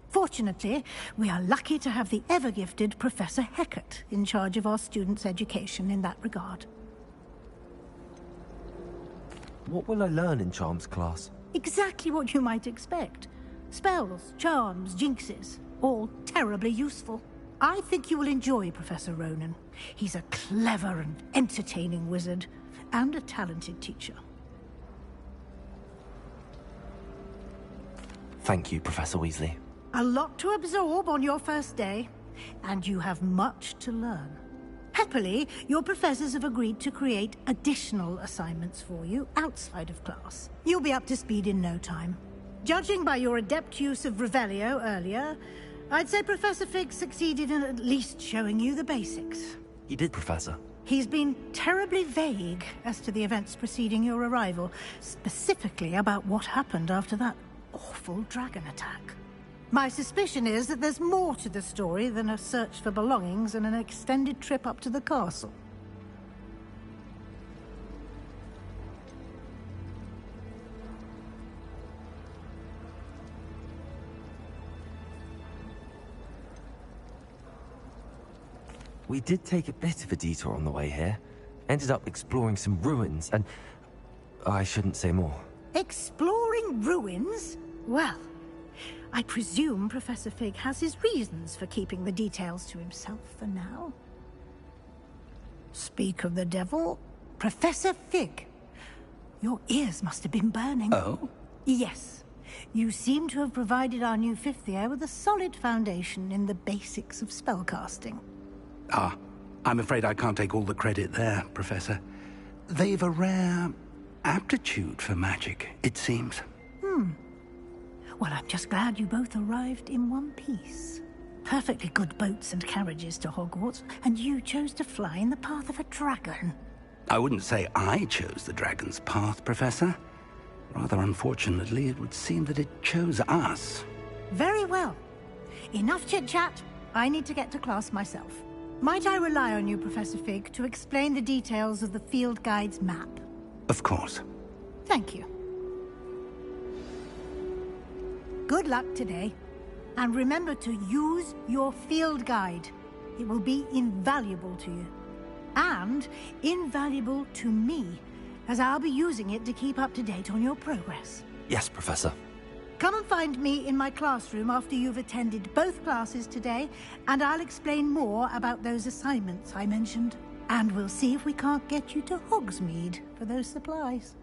Fortunately, we are lucky to have the ever-gifted Professor Hecat in charge of our students' education in that regard. What will I learn in Charms class? Exactly what you might expect. Spells, charms, jinxes, all terribly useful. I think you will enjoy Professor Ronan. He's a clever and entertaining wizard, and a talented teacher. Thank you, Professor Weasley. A lot to absorb on your first day, and you have much to learn. Happily, your professors have agreed to create additional assignments for you outside of class. You'll be up to speed in no time. Judging by your adept use of Revelio earlier, I'd say Professor Fig succeeded in at least showing you the basics. He did, Professor. He's been terribly vague as to the events preceding your arrival, specifically about what happened after that awful dragon attack. My suspicion is that there's more to the story than a search for belongings and an extended trip up to the castle. We did take a bit of a detour on the way here. Ended up exploring some ruins, and I shouldn't say more. Exploring ruins? Well, I presume Professor Fig has his reasons for keeping the details to himself for now. Speak of the devil, Professor Fig. Your ears must have been burning. Oh? Yes. You seem to have provided our new fifth year with a solid foundation in the basics of spellcasting. Ah, I'm afraid I can't take all the credit there, Professor. They've a rare aptitude for magic, it seems. Well, I'm just glad you both arrived in one piece. Perfectly good boats and carriages to Hogwarts, and you chose to fly in the path of a dragon. I wouldn't say I chose the dragon's path, Professor. Rather unfortunately, it would seem that it chose us. Very well. Enough chit-chat. I need to get to class myself. Might I rely on you, Professor Fig, to explain the details of the field guide's map? Of course. Thank you. Good luck today. And remember to use your field guide. It will be invaluable to you. And invaluable to me, as I'll be using it to keep up to date on your progress. Yes, Professor. Come and find me in my classroom after you've attended both classes today, and I'll explain more about those assignments I mentioned. And we'll see if we can't get you to Hogsmeade for those supplies.